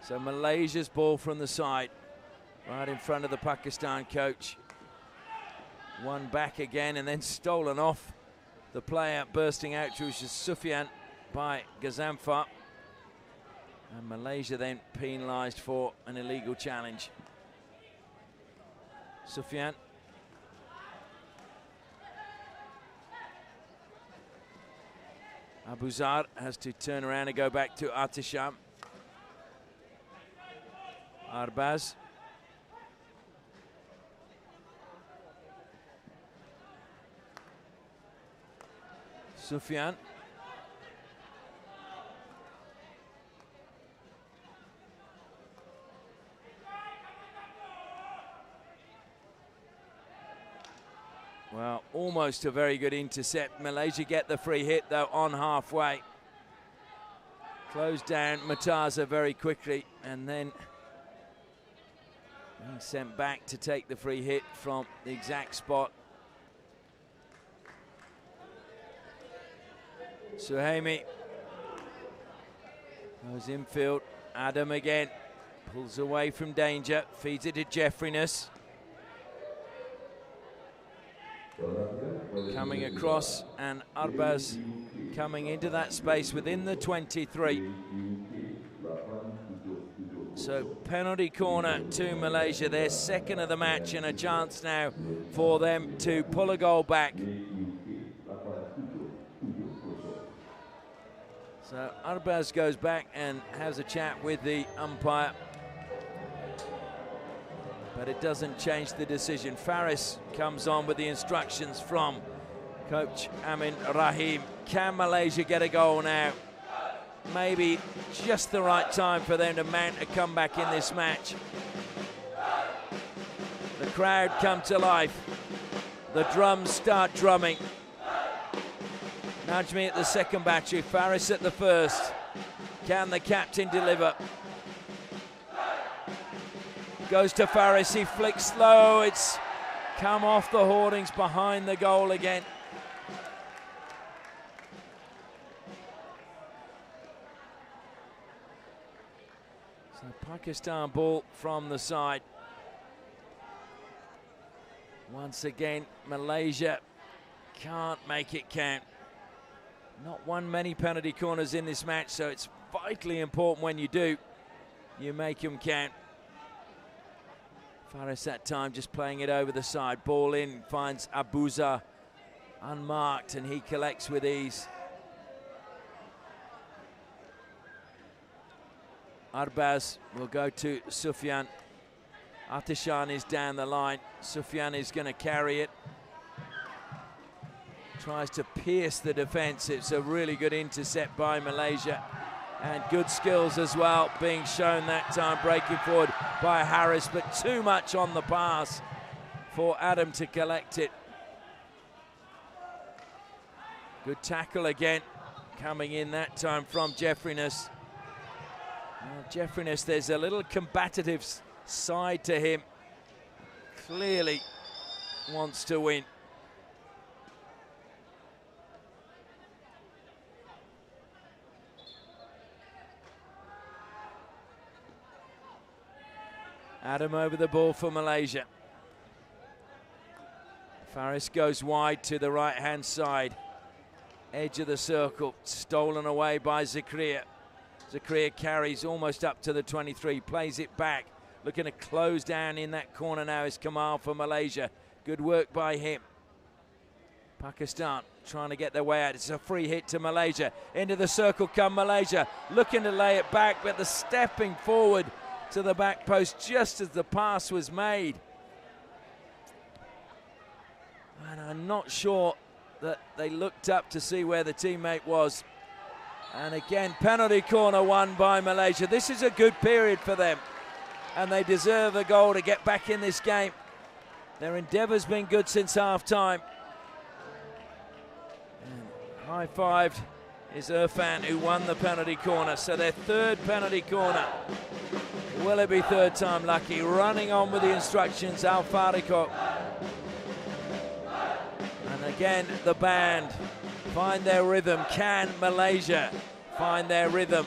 So Malaysia's ball from the side, right in front of the Pakistan coach. One back again and then stolen off the player bursting out, which is Sufyan by Gazamfar. And Malaysia then penalised for an illegal challenge. Sufyan. Abuzar has to turn around and go back to Atisham. Arbaz. Sufyan. Well, almost a very good intercept. Malaysia get the free hit, though, on halfway. Closed down Mataza very quickly, and then being sent back to take the free hit from the exact spot. Suhaimi goes infield. Adam again pulls away from danger, feeds it to Jeffriness. Coming across, and Arbaz coming into that space within the 23. So penalty corner to Malaysia, their second of the match, and a chance now for them to pull a goal back. So Arbaz goes back and has a chat with the umpire, but it doesn't change the decision. Faris comes on with the instructions from coach Amin Rahim. Can Malaysia get a goal now? Maybe just the right time for them to mount a comeback in this match. The crowd come to life. The drums start drumming. Najmi at the second battery, Faris at the first. Can the captain deliver? Goes to Faris, he flicks low, it's come off the hoardings behind the goal again. So Pakistan ball from the side. Once again, Malaysia can't make it count. Not won many penalty corners in this match, so it's vitally important when you do, you make them count. Faris that time just playing it over the side. Ball in, finds Abuza unmarked, and he collects with ease. Arbaz will go to Sufyan. Atishan is down the line. Sufyan is going to carry it. Tries to pierce the defence. It's a really good intercept by Malaysia. And good skills as well being shown that time, breaking forward by Harris, but too much on the pass for Adam to collect it. Good tackle again, coming in that time from Jeffriness. Jeffriness, there's a little combative side to him. Clearly wants to win. Adam over the ball for Malaysia. Faris goes wide to the right-hand side. Edge of the circle, stolen away by Zakaria. Zakaria carries almost up to the 23, plays it back. Looking to close down in that corner now is Kamal for Malaysia. Good work by him. Pakistan trying to get their way out. It's a free hit to Malaysia. Into the circle come Malaysia. Looking to lay it back, but the stepping forward to the back post just as the pass was made. And I'm not sure that they looked up to see where the teammate was. And again, penalty corner won by Malaysia. This is a good period for them. and they deserve a goal to get back in this game. Their endeavour's been good since half-time. And high-fived is Irfan, who won the penalty corner. So their third penalty corner. Will it be third time lucky? Running on with the instructions, Al Fariko. And again, the band find their rhythm. Can Malaysia find their rhythm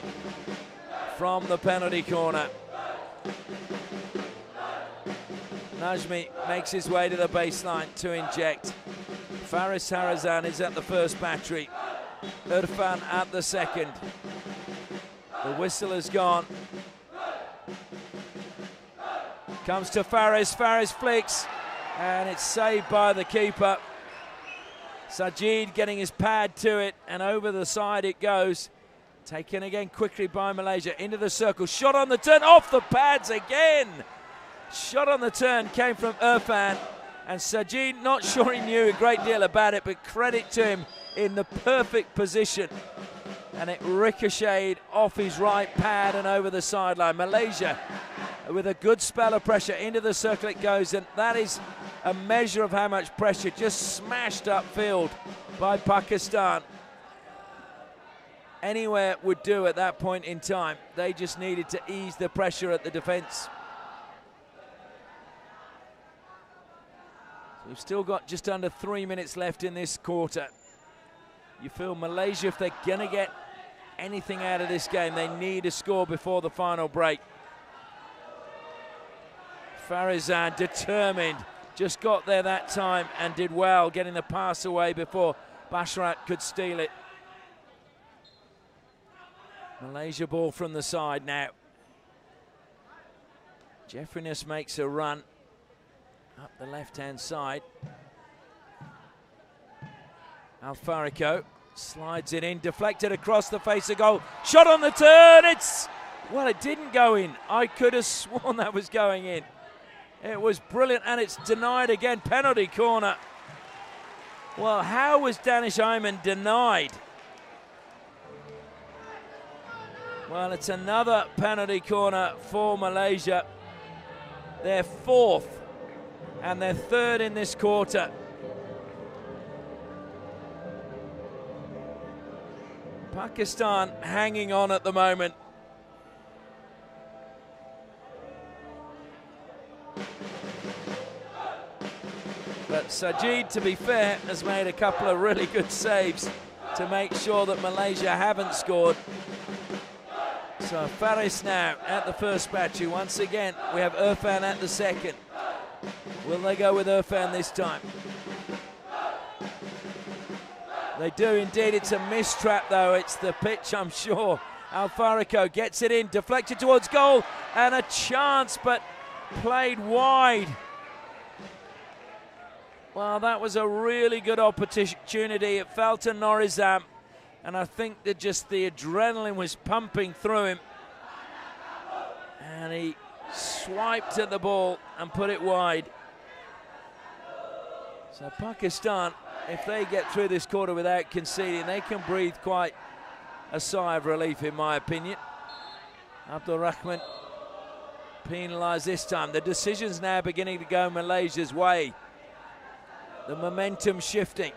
from the penalty corner? Najmi makes his way to the baseline to inject. Faris Harazan is at the first battery. Irfan at the second. The whistle has gone. Comes to Faris. Faris flicks, and it's saved by the keeper. Sajid getting his pad to it, and over the side it goes. Taken again quickly by Malaysia. Into the circle. Shot on the turn. Off the pads again. Shot on the turn came from Irfan, and Sajid, not sure he knew a great deal about it, but credit to him in the perfect position. And it ricocheted off his right pad and over the sideline. Malaysia with a good spell of pressure. Into the circle it goes, and that is a measure of how much pressure. Just smashed upfield by Pakistan. Anywhere would do at that point in time. They just needed to ease the pressure at the defence. We've still got just under 3 minutes left in this quarter. You feel Malaysia, if they're going to get anything out of this game, they need a score before the final break. Farizan determined, just got there that time and did well, getting the pass away before Bashrat could steal it. Malaysia ball from the side now. Jeffriness makes a run up the left-hand side. Al Fariko slides it in, deflected across the face of goal. Shot on the turn, well, it didn't go in. I could have sworn that was going in. It was brilliant, and it's denied again. Penalty corner. Well, how was Danish Ayman denied? Well, it's another penalty corner for Malaysia. Their fourth and their third in this quarter. Pakistan hanging on at the moment. But Sajid, to be fair, has made a couple of really good saves to make sure that Malaysia haven't scored. So Faris now at the first battery. Once again, we have Irfan at the second. Will they go with Irfan this time? They do indeed. It's a mistrap, though. It's the pitch, I'm sure. Al Fariko gets it in, deflected towards goal, and a chance, but played wide. Well, that was a really good opportunity. It fell to Norizam, and I think that just the adrenaline was pumping through him. And he swiped at the ball and put it wide. So Pakistan, if they get through this quarter without conceding, they can breathe quite a sigh of relief, in my opinion. Abdul Rahman penalised this time. The decision's now beginning to go Malaysia's way. The momentum shifting.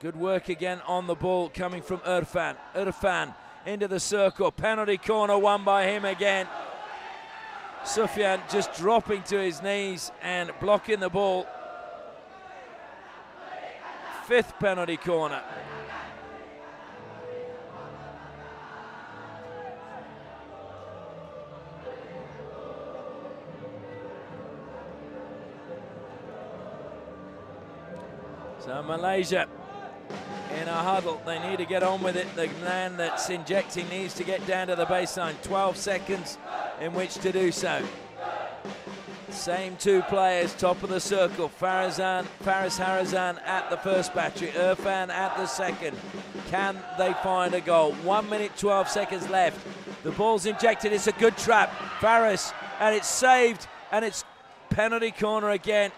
Good work again on the ball coming from Irfan. Irfan into the circle. Penalty corner won by him again. Sufyan just dropping to his knees and blocking the ball. Fifth penalty corner. So Malaysia in a huddle. They need to get on with it. The man that's injecting needs to get down to the baseline. 12 seconds in which to do so. Same two players, top of the circle. Faris Harazan at the first battery. Irfan at the second. Can they find a goal? 1 minute, 12 seconds left. The ball's injected. It's a good trap. Faris, and it's saved, and it's penalty corner again.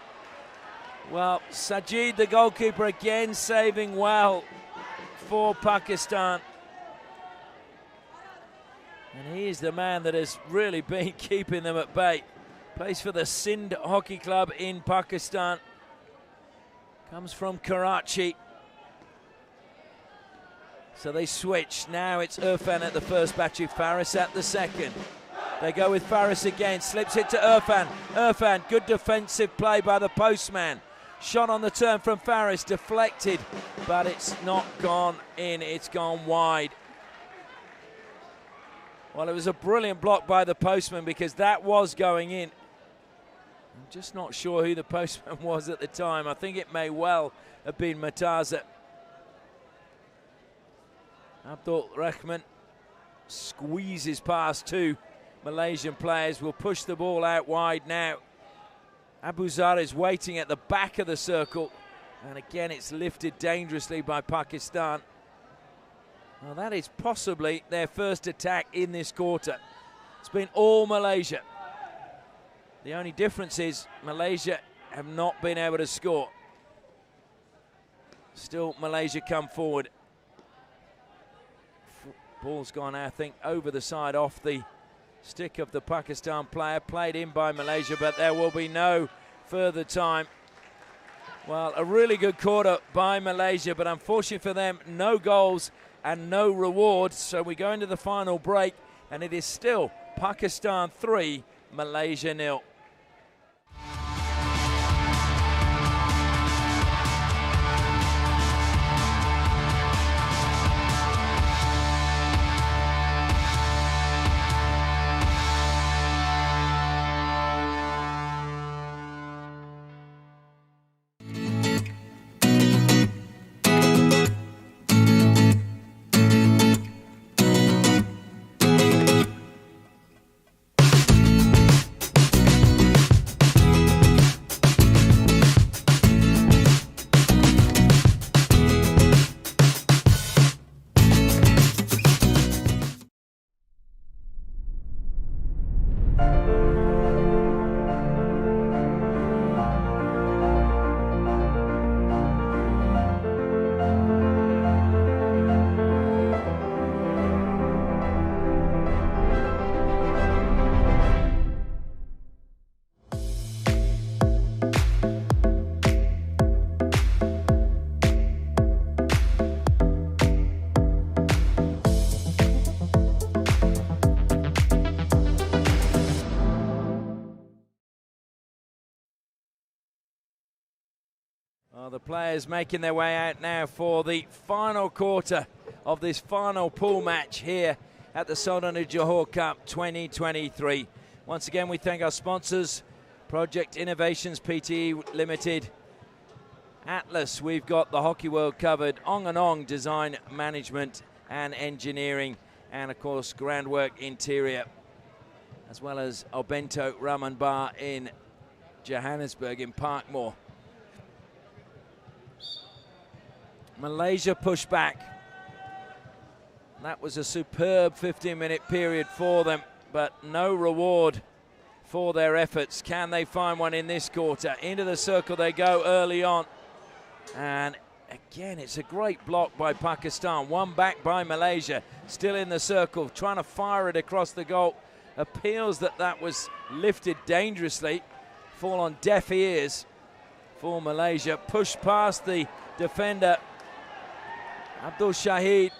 Well, Sajid, the goalkeeper, again saving well for Pakistan. And he's the man that has really been keeping them at bay. Plays for the Sindh Hockey Club in Pakistan. Comes from Karachi. So they switch. Now it's Irfan at the first battery, Faris at the second. They go with Faris again, slips it to Irfan. Irfan, good defensive play by the postman. Shot on the turn from Faris, deflected, but it's not gone in, it's gone wide. Well, it was a brilliant block by the postman because that was going in. I'm just not sure who the postman was at the time. I think it may well have been Mataza. Abdul Rahman squeezes past two Malaysian players, will push the ball out wide now. Abu Zar is waiting at the back of the circle, and again it's lifted dangerously by Pakistan. Well, that is possibly their first attack in this quarter. It's been all Malaysia. The only difference is Malaysia have not been able to score. Still Malaysia come forward. Ball's gone, I think, over the side off the stick of the Pakistan player, played in by Malaysia, but there will be no further time. Well, a really good quarter by Malaysia, but unfortunately for them, no goals and no rewards. So we go into the final break, and it is still Pakistan 3, Malaysia 0. Well, the players making their way out now for the final quarter of this final pool match here at the Sultan of Johor Cup 2023. Once again, we thank our sponsors, Project Innovations PTE Limited, Atlas, we've got the Hockey World covered, Ong and Ong Design Management and Engineering, and of course Groundwork Interior, as well as Obento Ramen Bar in Johannesburg in Parkmore. Malaysia push back. That was a superb 15-minute period for them, but no reward for their efforts. Can they find one in this quarter? Into the circle they go early on. And again, it's a great block by Pakistan. One back by Malaysia, still in the circle, trying to fire it across the goal. Appeals that was lifted dangerously. Fall on deaf ears for Malaysia. Push past the defender. Abdul Shahid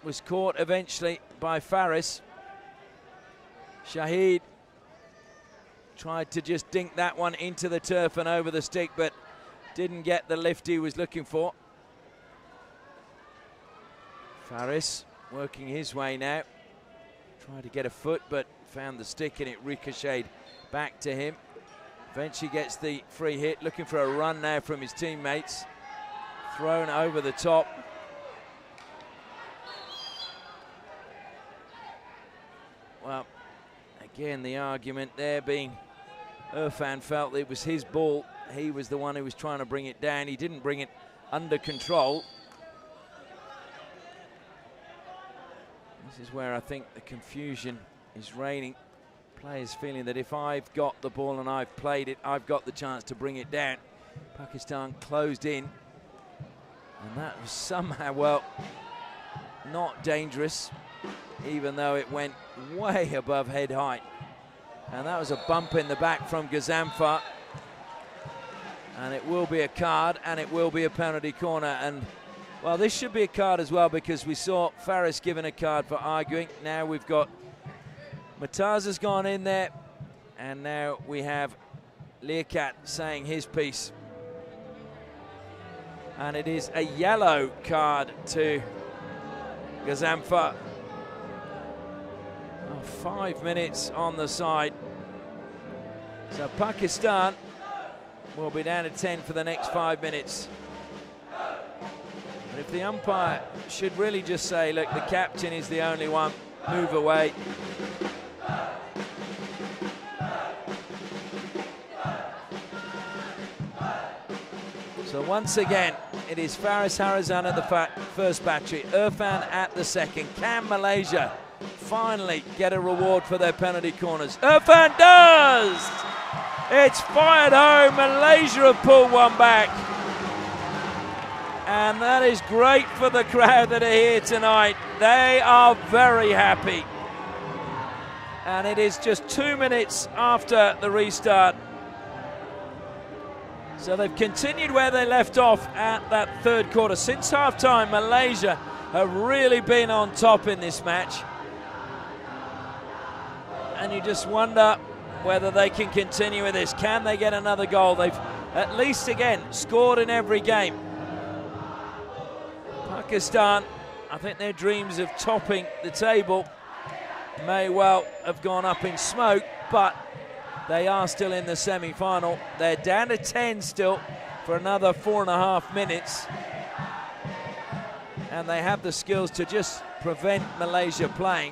was caught eventually by Faris. Shahid tried to just dink that one into the turf and over the stick, but didn't get the lift he was looking for. Faris working his way now. Tried to get a foot, but found the stick and it ricocheted back to him. Eventually gets the free hit, looking for a run now from his teammates. Thrown over the top. Well, again, the argument there being Irfan felt it was his ball. He was the one who was trying to bring it down. He didn't bring it under control. This is where I think the confusion is reigning. Players feeling that if I've got the ball and I've played it, I've got the chance to bring it down. Pakistan closed in. And that was somehow, well, not dangerous. even though it went way above head height. And that was a bump in the back from Gazamfa. And it will be a card, and it will be a penalty corner. And, well, this should be a card as well, because we saw Faris given a card for arguing. Now we've got Mataza's gone in there, and now we have Liaquat saying his piece. And it is a yellow card to Gazamfa. 5 minutes on the side. So Pakistan will be down to 10 for the next 5 minutes. But if the umpire should really just say, look, the captain is the only one, move away. So once again, it is Faris Harizan at the first battery, Irfan at the second. Can Malaysia finally get a reward for their penalty corners? Irfan does! It's fired home. Malaysia have pulled one back. And that is great for the crowd that are here tonight. They are very happy. And it is just 2 minutes after the restart. So they've continued where they left off at that third quarter. Since half-time, Malaysia have really been on top in this match. And you just wonder whether they can continue with this. Can they get another goal? They've at least, again, scored in every game. Pakistan, I think their dreams of topping the table may well have gone up in smoke, but they are still in the semi-final. They're down to 10 still for another 4.5 minutes. And they have the skills to just prevent Malaysia playing.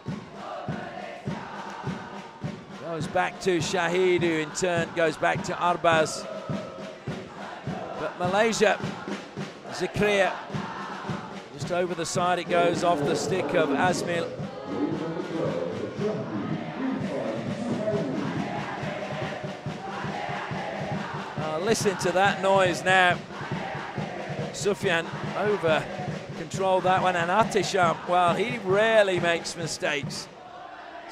Goes back to Shahid, who in turn goes back to Arbaz. But Malaysia, Zakaria, just over the side it goes, off the stick of Asmil. Listen to that noise now. Sufyan over controlled that one, and Atisham, well, he rarely makes mistakes.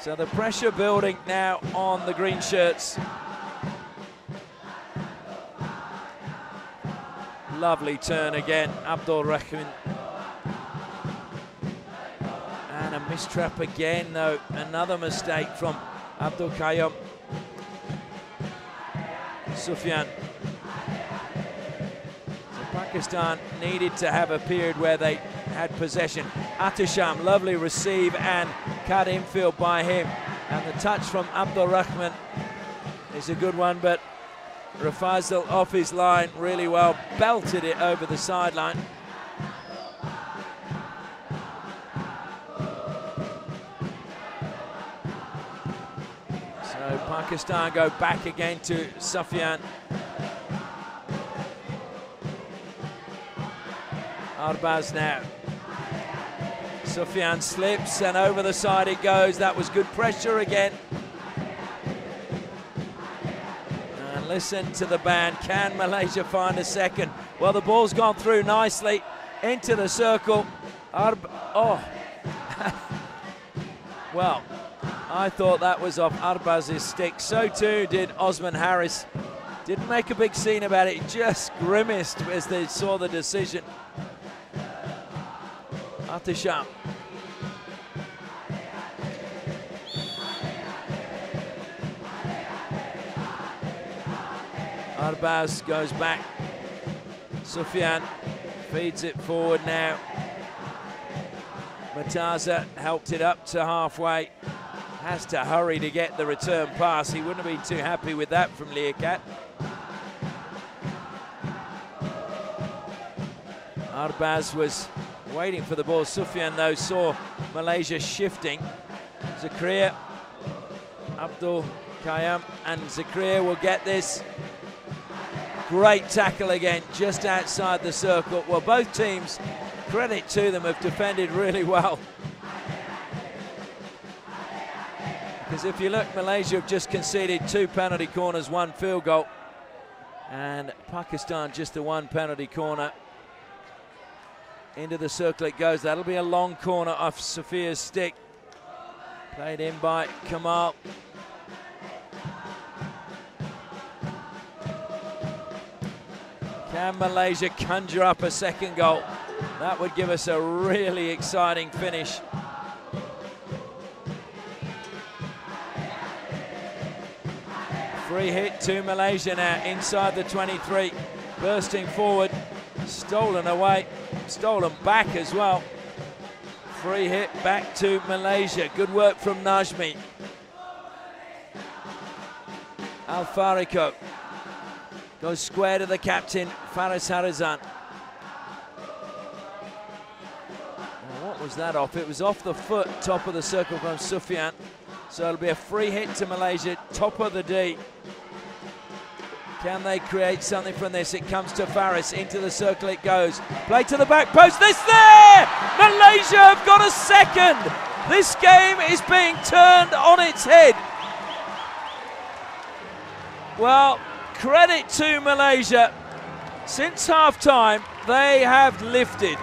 So the pressure building now on the green shirts. Lovely turn again, Abdul Rahman. And a mistrap again, though. Another mistake from Abdul Qayyum. Sufyan. So Pakistan needed to have a period where they had possession. Atisham, lovely receive and cut infield by him. And the touch from Abdul Rahman is a good one, but Rafazal off his line really well, belted it over the sideline. So Pakistan go back again to Sufyan. Arbaz now. Sufyan slips and over the side it goes. That was good pressure again. And listen to the band. Can Malaysia find a second? Well, the ball's gone through nicely into the circle. Oh. Well, I thought that was off Arbaz's stick. So too did Osman Harris. Didn't make a big scene about it. Just grimaced as they saw the decision. Atisham. Arbaz goes back. Sufyan feeds it forward now. Mataza helped it up to halfway. Has to hurry to get the return pass. He wouldn't have been too happy with that from Liaquat. Arbaz was waiting for the ball. Sufyan, though, saw Malaysia shifting. Zakaria, Abdul Qayyum, and Zakaria will get this. Great tackle again, just outside the circle. Well, both teams, credit to them, have defended really well. Because if you look, Malaysia have just conceded 2 penalty corners, 1 field goal. And Pakistan just the 1 penalty corner. Into the circle it goes. That'll be a long corner off Safia's stick. Played in by Kamal. Can Malaysia conjure up a second goal? That would give us a really exciting finish. Free hit to Malaysia now, inside the 23. Bursting forward, stolen away, stolen back as well. Free hit back to Malaysia. Good work from Najmi. Al-Farico goes square to the captain, Faris Harizan. What was that off? It was off the foot, top of the circle from Sufyan. So it'll be a free hit to Malaysia, top of the D. Can they create something from this? It comes to Faris, into the circle it goes. Play to the back post, this there! Malaysia have got a second! This game is being turned on its head. Well, credit to Malaysia. Since half-time, they have lifted.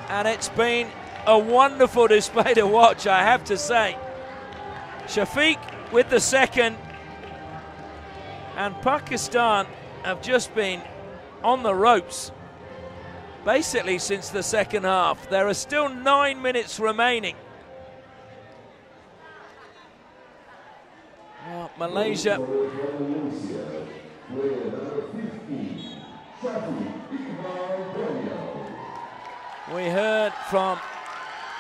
And it's been a wonderful display to watch, I have to say. Shafiq with the second, and Pakistan have just been on the ropes basically since the second half. There are still 9 minutes remaining. Well, Malaysia. We heard from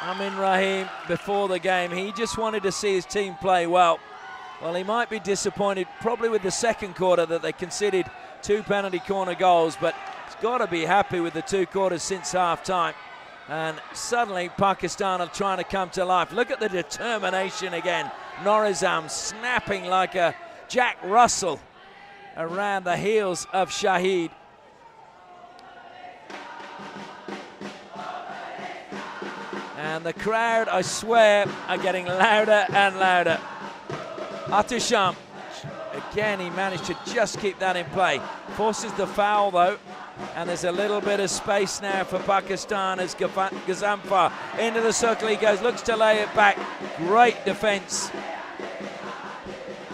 Amin Rahim before the game. He just wanted to see his team play well. Well, he might be disappointed probably with the second quarter that they conceded 2 penalty corner goals, but he's got to be happy with the 2 quarters since half-time. And suddenly Pakistan are trying to come to life. Look at the determination again. Norizam snapping like a Jack Russell around the heels of Shahid. And the crowd, I swear, are getting louder and louder. Atisham, again, he managed to just keep that in play. Forces the foul, though, and there's a little bit of space now for Pakistan as Gazamfar into the circle he goes, looks to lay it back. Great defence.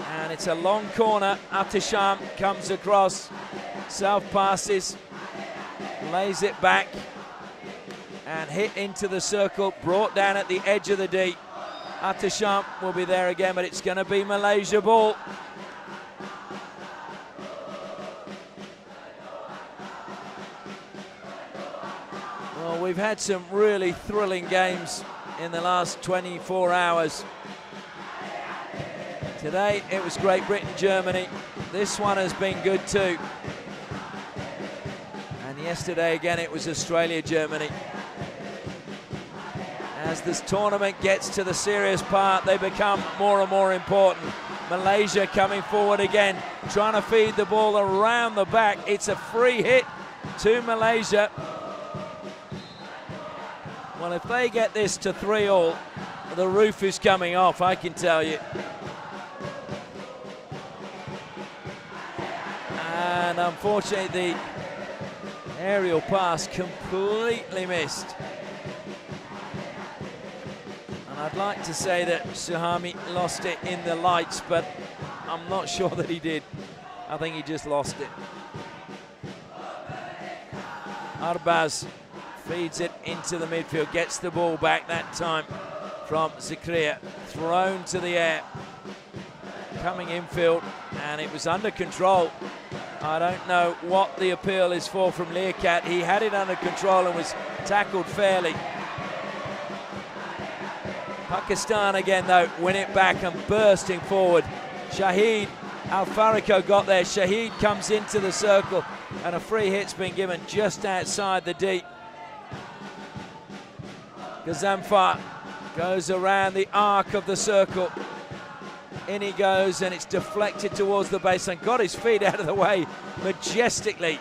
And it's a long corner. Atisham comes across, self-passes, lays it back, and hit into the circle, brought down at the edge of the D. Atisham will be there again, but it's going to be Malaysia ball. Well, we've had some really thrilling games in the last 24 hours. Today it was Great Britain, Germany. This one has been good too. And yesterday again it was Australia, Germany. As this tournament gets to the serious part, they become more and more important. Malaysia coming forward again, trying to feed the ball around the back. It's a free hit to Malaysia. Well, if they get this to 3-all, the roof is coming off, I can tell you. And unfortunately, the aerial pass completely missed. I'd like to say that Suhami lost it in the lights, but I'm not sure that he did. I think he just lost it. Arbaz feeds it into the midfield, gets the ball back that time from Zikria. Thrown to the air. Coming infield, and it was under control. I don't know what the appeal is for from Learcat. He had it under control and was tackled fairly. Pakistan again, though, win it back and bursting forward. Shahid Al-Farico got there. Shahid comes into the circle, and a free hit's been given just outside the D. Gazamfar goes around the arc of the circle. In he goes, and it's deflected towards the baseline. Got his feet out of the way majestically.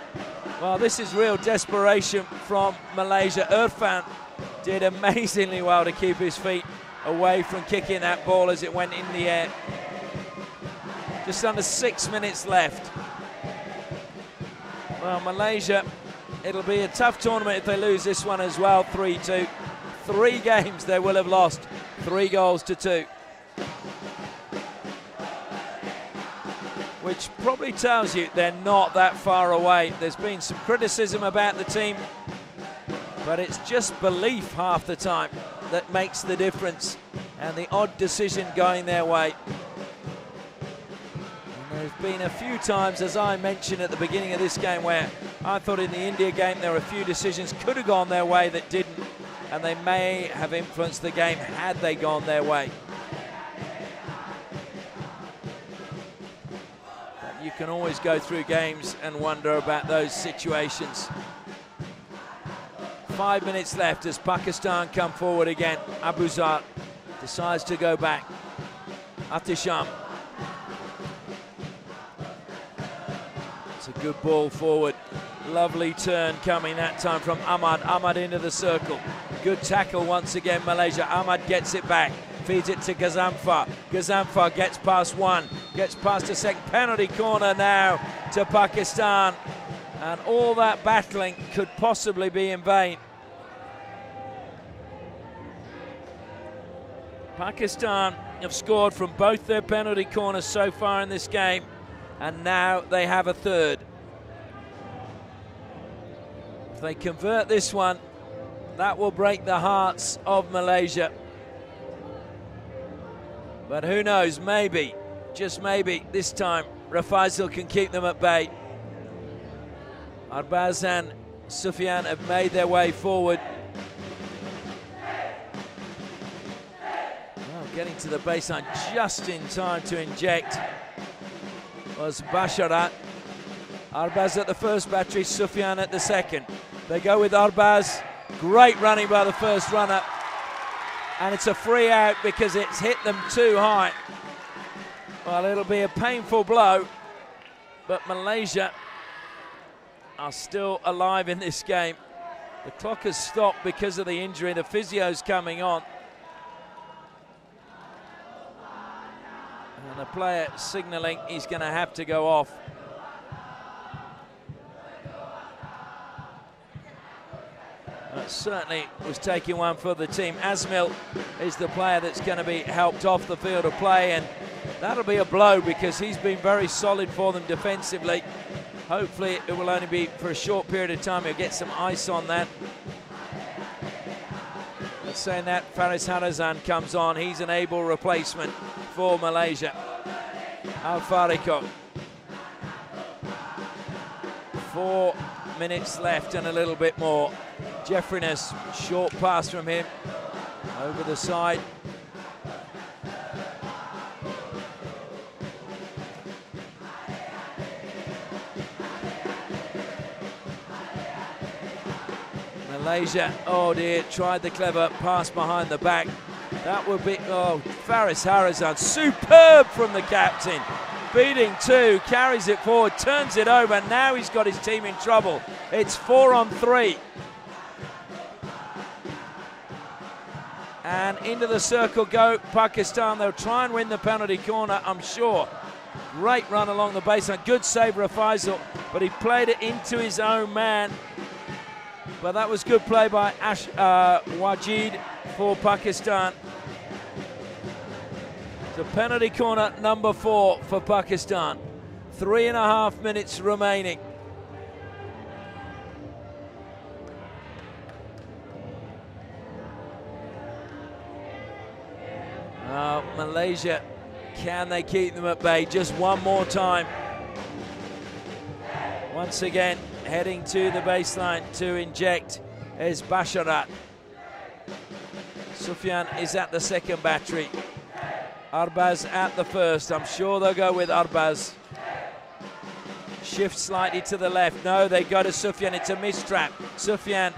Well, this is real desperation from Malaysia. Irfan did amazingly well to keep his feet away from kicking that ball as it went in the air. Just under 6 minutes left. Well, Malaysia, it'll be a tough tournament if they lose this one as well, 3-2. 3 games they will have lost 3-2. Which probably tells you they're not that far away. There's been some criticism about the team, but it's just belief half the time that makes the difference, and the odd decision going their way. And there's been a few times, as I mentioned at the beginning of this game, where I thought in the India game there were a few decisions could have gone their way that didn't, and they may have influenced the game had they gone their way. But you can always go through games and wonder about those situations. 5 minutes left as Pakistan come forward again. Abuzar decides to go back. Atisham. It's a good ball forward. Lovely turn coming that time from Ahmad. Ahmad into the circle. Good tackle once again, Malaysia. Ahmad gets it back. Feeds it to Gazamfar. Gazamfar gets past one. Gets past a second. Penalty corner now to Pakistan. And all that battling could possibly be in vain. Pakistan have scored from both their penalty corners so far in this game, and now they have a third. If they convert this one, that will break the hearts of Malaysia. But who knows, maybe, just maybe, this time Rafaizal can keep them at bay. Arbaz and Sufyan have made their way forward. Well, getting to the baseline just in time to inject was Basharat. Arbaz at the first battery, Sufyan at the second. They go with Arbaz. Great running by the first runner. And it's a free out because it's hit them too high. Well, it'll be a painful blow, but Malaysia are still alive in this game. The clock has stopped because of the injury. The physio's coming on. And the player signalling he's going to have to go off. That certainly was taking one for the team. Asmil is the player that's going to be helped off the field of play, and that'll be a blow because he's been very solid for them defensively. Hopefully it will only be for a short period of time. He'll get some ice on that. But saying that, Faris Harazan comes on. He's an able replacement for Malaysia. Al-Fariko. 4 minutes left and a little bit more. Jeffriness, short pass from him. Over the side. Malaysia, oh dear, tried the clever pass behind the back. That would be, oh, Faris Harazan, superb from the captain. Beating two, carries it forward, turns it over, now he's got his team in trouble. It's 4-on-3. And into the circle go Pakistan. They'll try and win the penalty corner, I'm sure. Great run along the baseline, good save Rafaizal, but he played it into his own man. But that was good play by Wajid for Pakistan. So penalty corner number 4 for Pakistan. 3.5 minutes remaining. Malaysia, can they keep them at bay just one more time? Once again, heading to the baseline to inject is Basharat. Sufyan is at the second battery. Arbaz at the first. I'm sure they'll go with Arbaz. Shift slightly to the left. No, they go to Sufyan. It's a mistrap. Sufyan,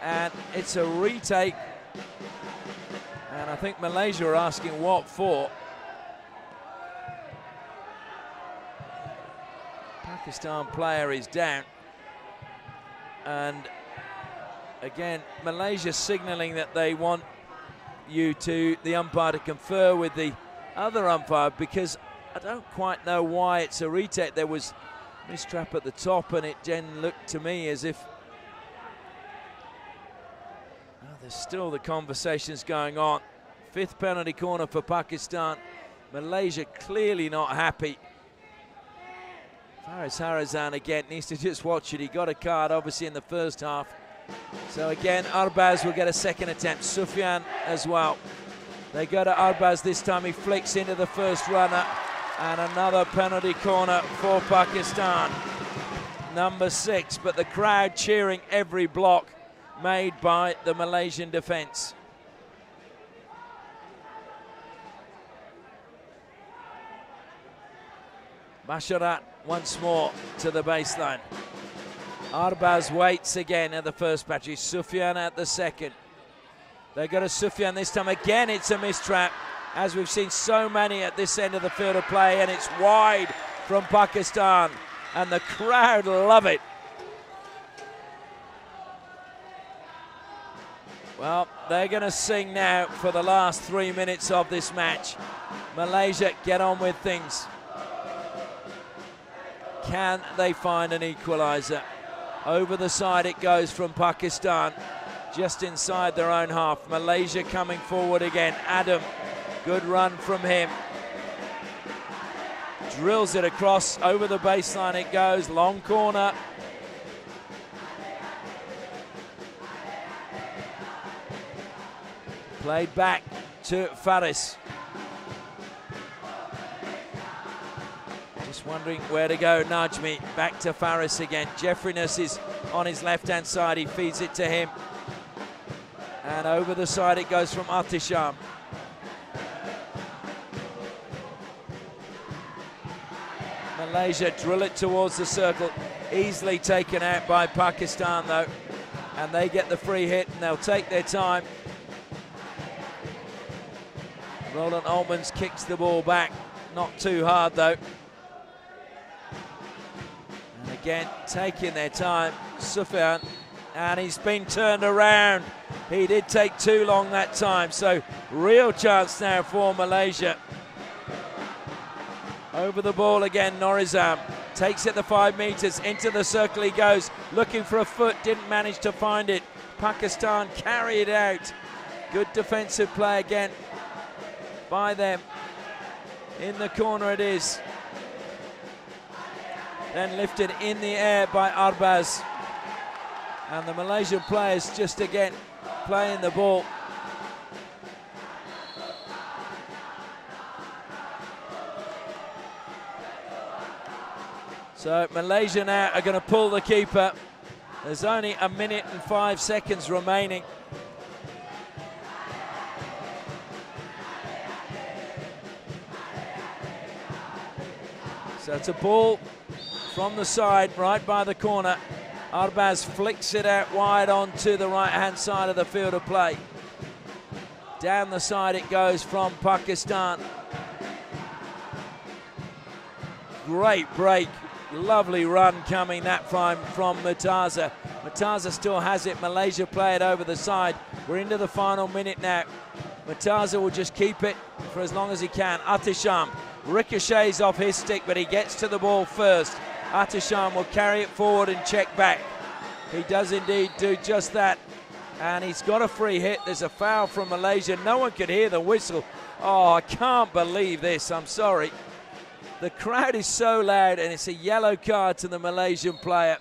and it's a retake. And I think Malaysia are asking what for. Pakistan player is down. And again, Malaysia signaling that they want the umpire to confer with the other umpire, because I don't quite know why it's a retake. There was mistrap at the top, and it then looked to me as if, I There's still the conversations going on. 5th penalty corner for Pakistan. Malaysia clearly not happy. Faris Harazan again needs to just watch it. He got a card obviously in the first half. So again, Arbaz will get a second attempt. Sufyan as well. They go to Arbaz this time. He flicks into the first runner. And another penalty corner for Pakistan. Number 6, but the crowd cheering every block made by the Malaysian defence. Basharat once more to the baseline. Arbaz waits again at the first battery. Sufyan at the second. They go to Sufyan this time. Again, it's a mistrap, as we've seen so many at this end of the field of play, and it's wide from Pakistan, and the crowd love it. Well, they're going to sing now for the last 3 minutes of this match. Malaysia, get on with things. Can they find an equaliser? Over the side it goes from Pakistan, just inside their own half. Malaysia coming forward again. Adam, good run from him. Drills it across, over the baseline it goes, long corner. Played back to Faris. Just wondering where to go. Najmi back to Faris again. Jeffriness is on his left-hand side. He feeds it to him. And over the side it goes from Atisham. Malaysia drill it towards the circle. Easily taken out by Pakistan though. And they get the free hit and they'll take their time. Roland Ullmans kicks the ball back. Not too hard though. And again, taking their time, Sufyan, and he's been turned around. He did take too long that time, so real chance now for Malaysia. Over the ball again, Norizam takes it the 5 meters, into the circle he goes, looking for a foot, didn't manage to find it. Pakistan carry it out. Good defensive play again by them. In the corner it is. Then lifted in the air by Arbaz. And the Malaysian players just again playing the ball. So Malaysia now are going to pull the keeper. There's only 1 minute and 5 seconds remaining. So it's a ball from the side, right by the corner. Arbaz flicks it out wide onto the right-hand side of the field of play. Down the side it goes from Pakistan. Great break. Lovely run coming that time from Murtaza. Murtaza still has it. Malaysia play it over the side. We're into the final minute now. Murtaza will just keep it for as long as he can. Atisham ricochets off his stick, but he gets to the ball first. Atisham will carry it forward and check back. He does indeed do just that. And he's got a free hit. There's a foul from Malaysia. No one could hear the whistle. Oh, I can't believe this. I'm sorry. The crowd is so loud, and it's a yellow card to the Malaysian player.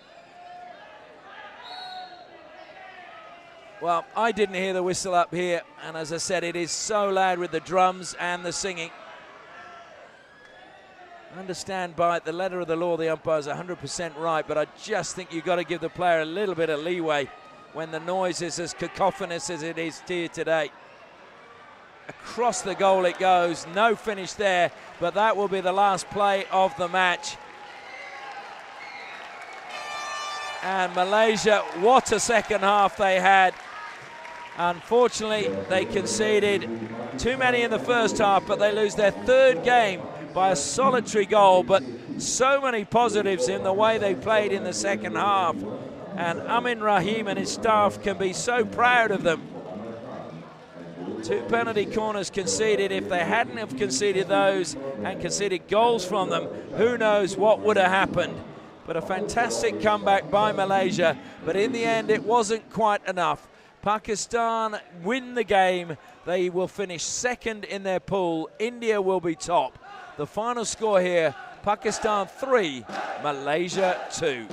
Well, I didn't hear the whistle up here, and as I said, it is so loud with the drums and the singing. I understand by the letter of the law, the umpire's 100% right, but I just think you've got to give the player a little bit of leeway when the noise is as cacophonous as it is here today. Across the goal it goes, no finish there, but that will be the last play of the match. And Malaysia, what a second half they had. Unfortunately, they conceded too many in the first half, but they lose their third game by a solitary goal, but so many positives in the way they played in the second half. And Amin Rahim and his staff can be so proud of them. 2 penalty corners conceded. If they hadn't have conceded those and conceded goals from them, who knows what would have happened. But a fantastic comeback by Malaysia, but in the end it wasn't quite enough. Pakistan win the game. They will finish second in their pool. India will be top. The final score here, Pakistan 3, Malaysia 2.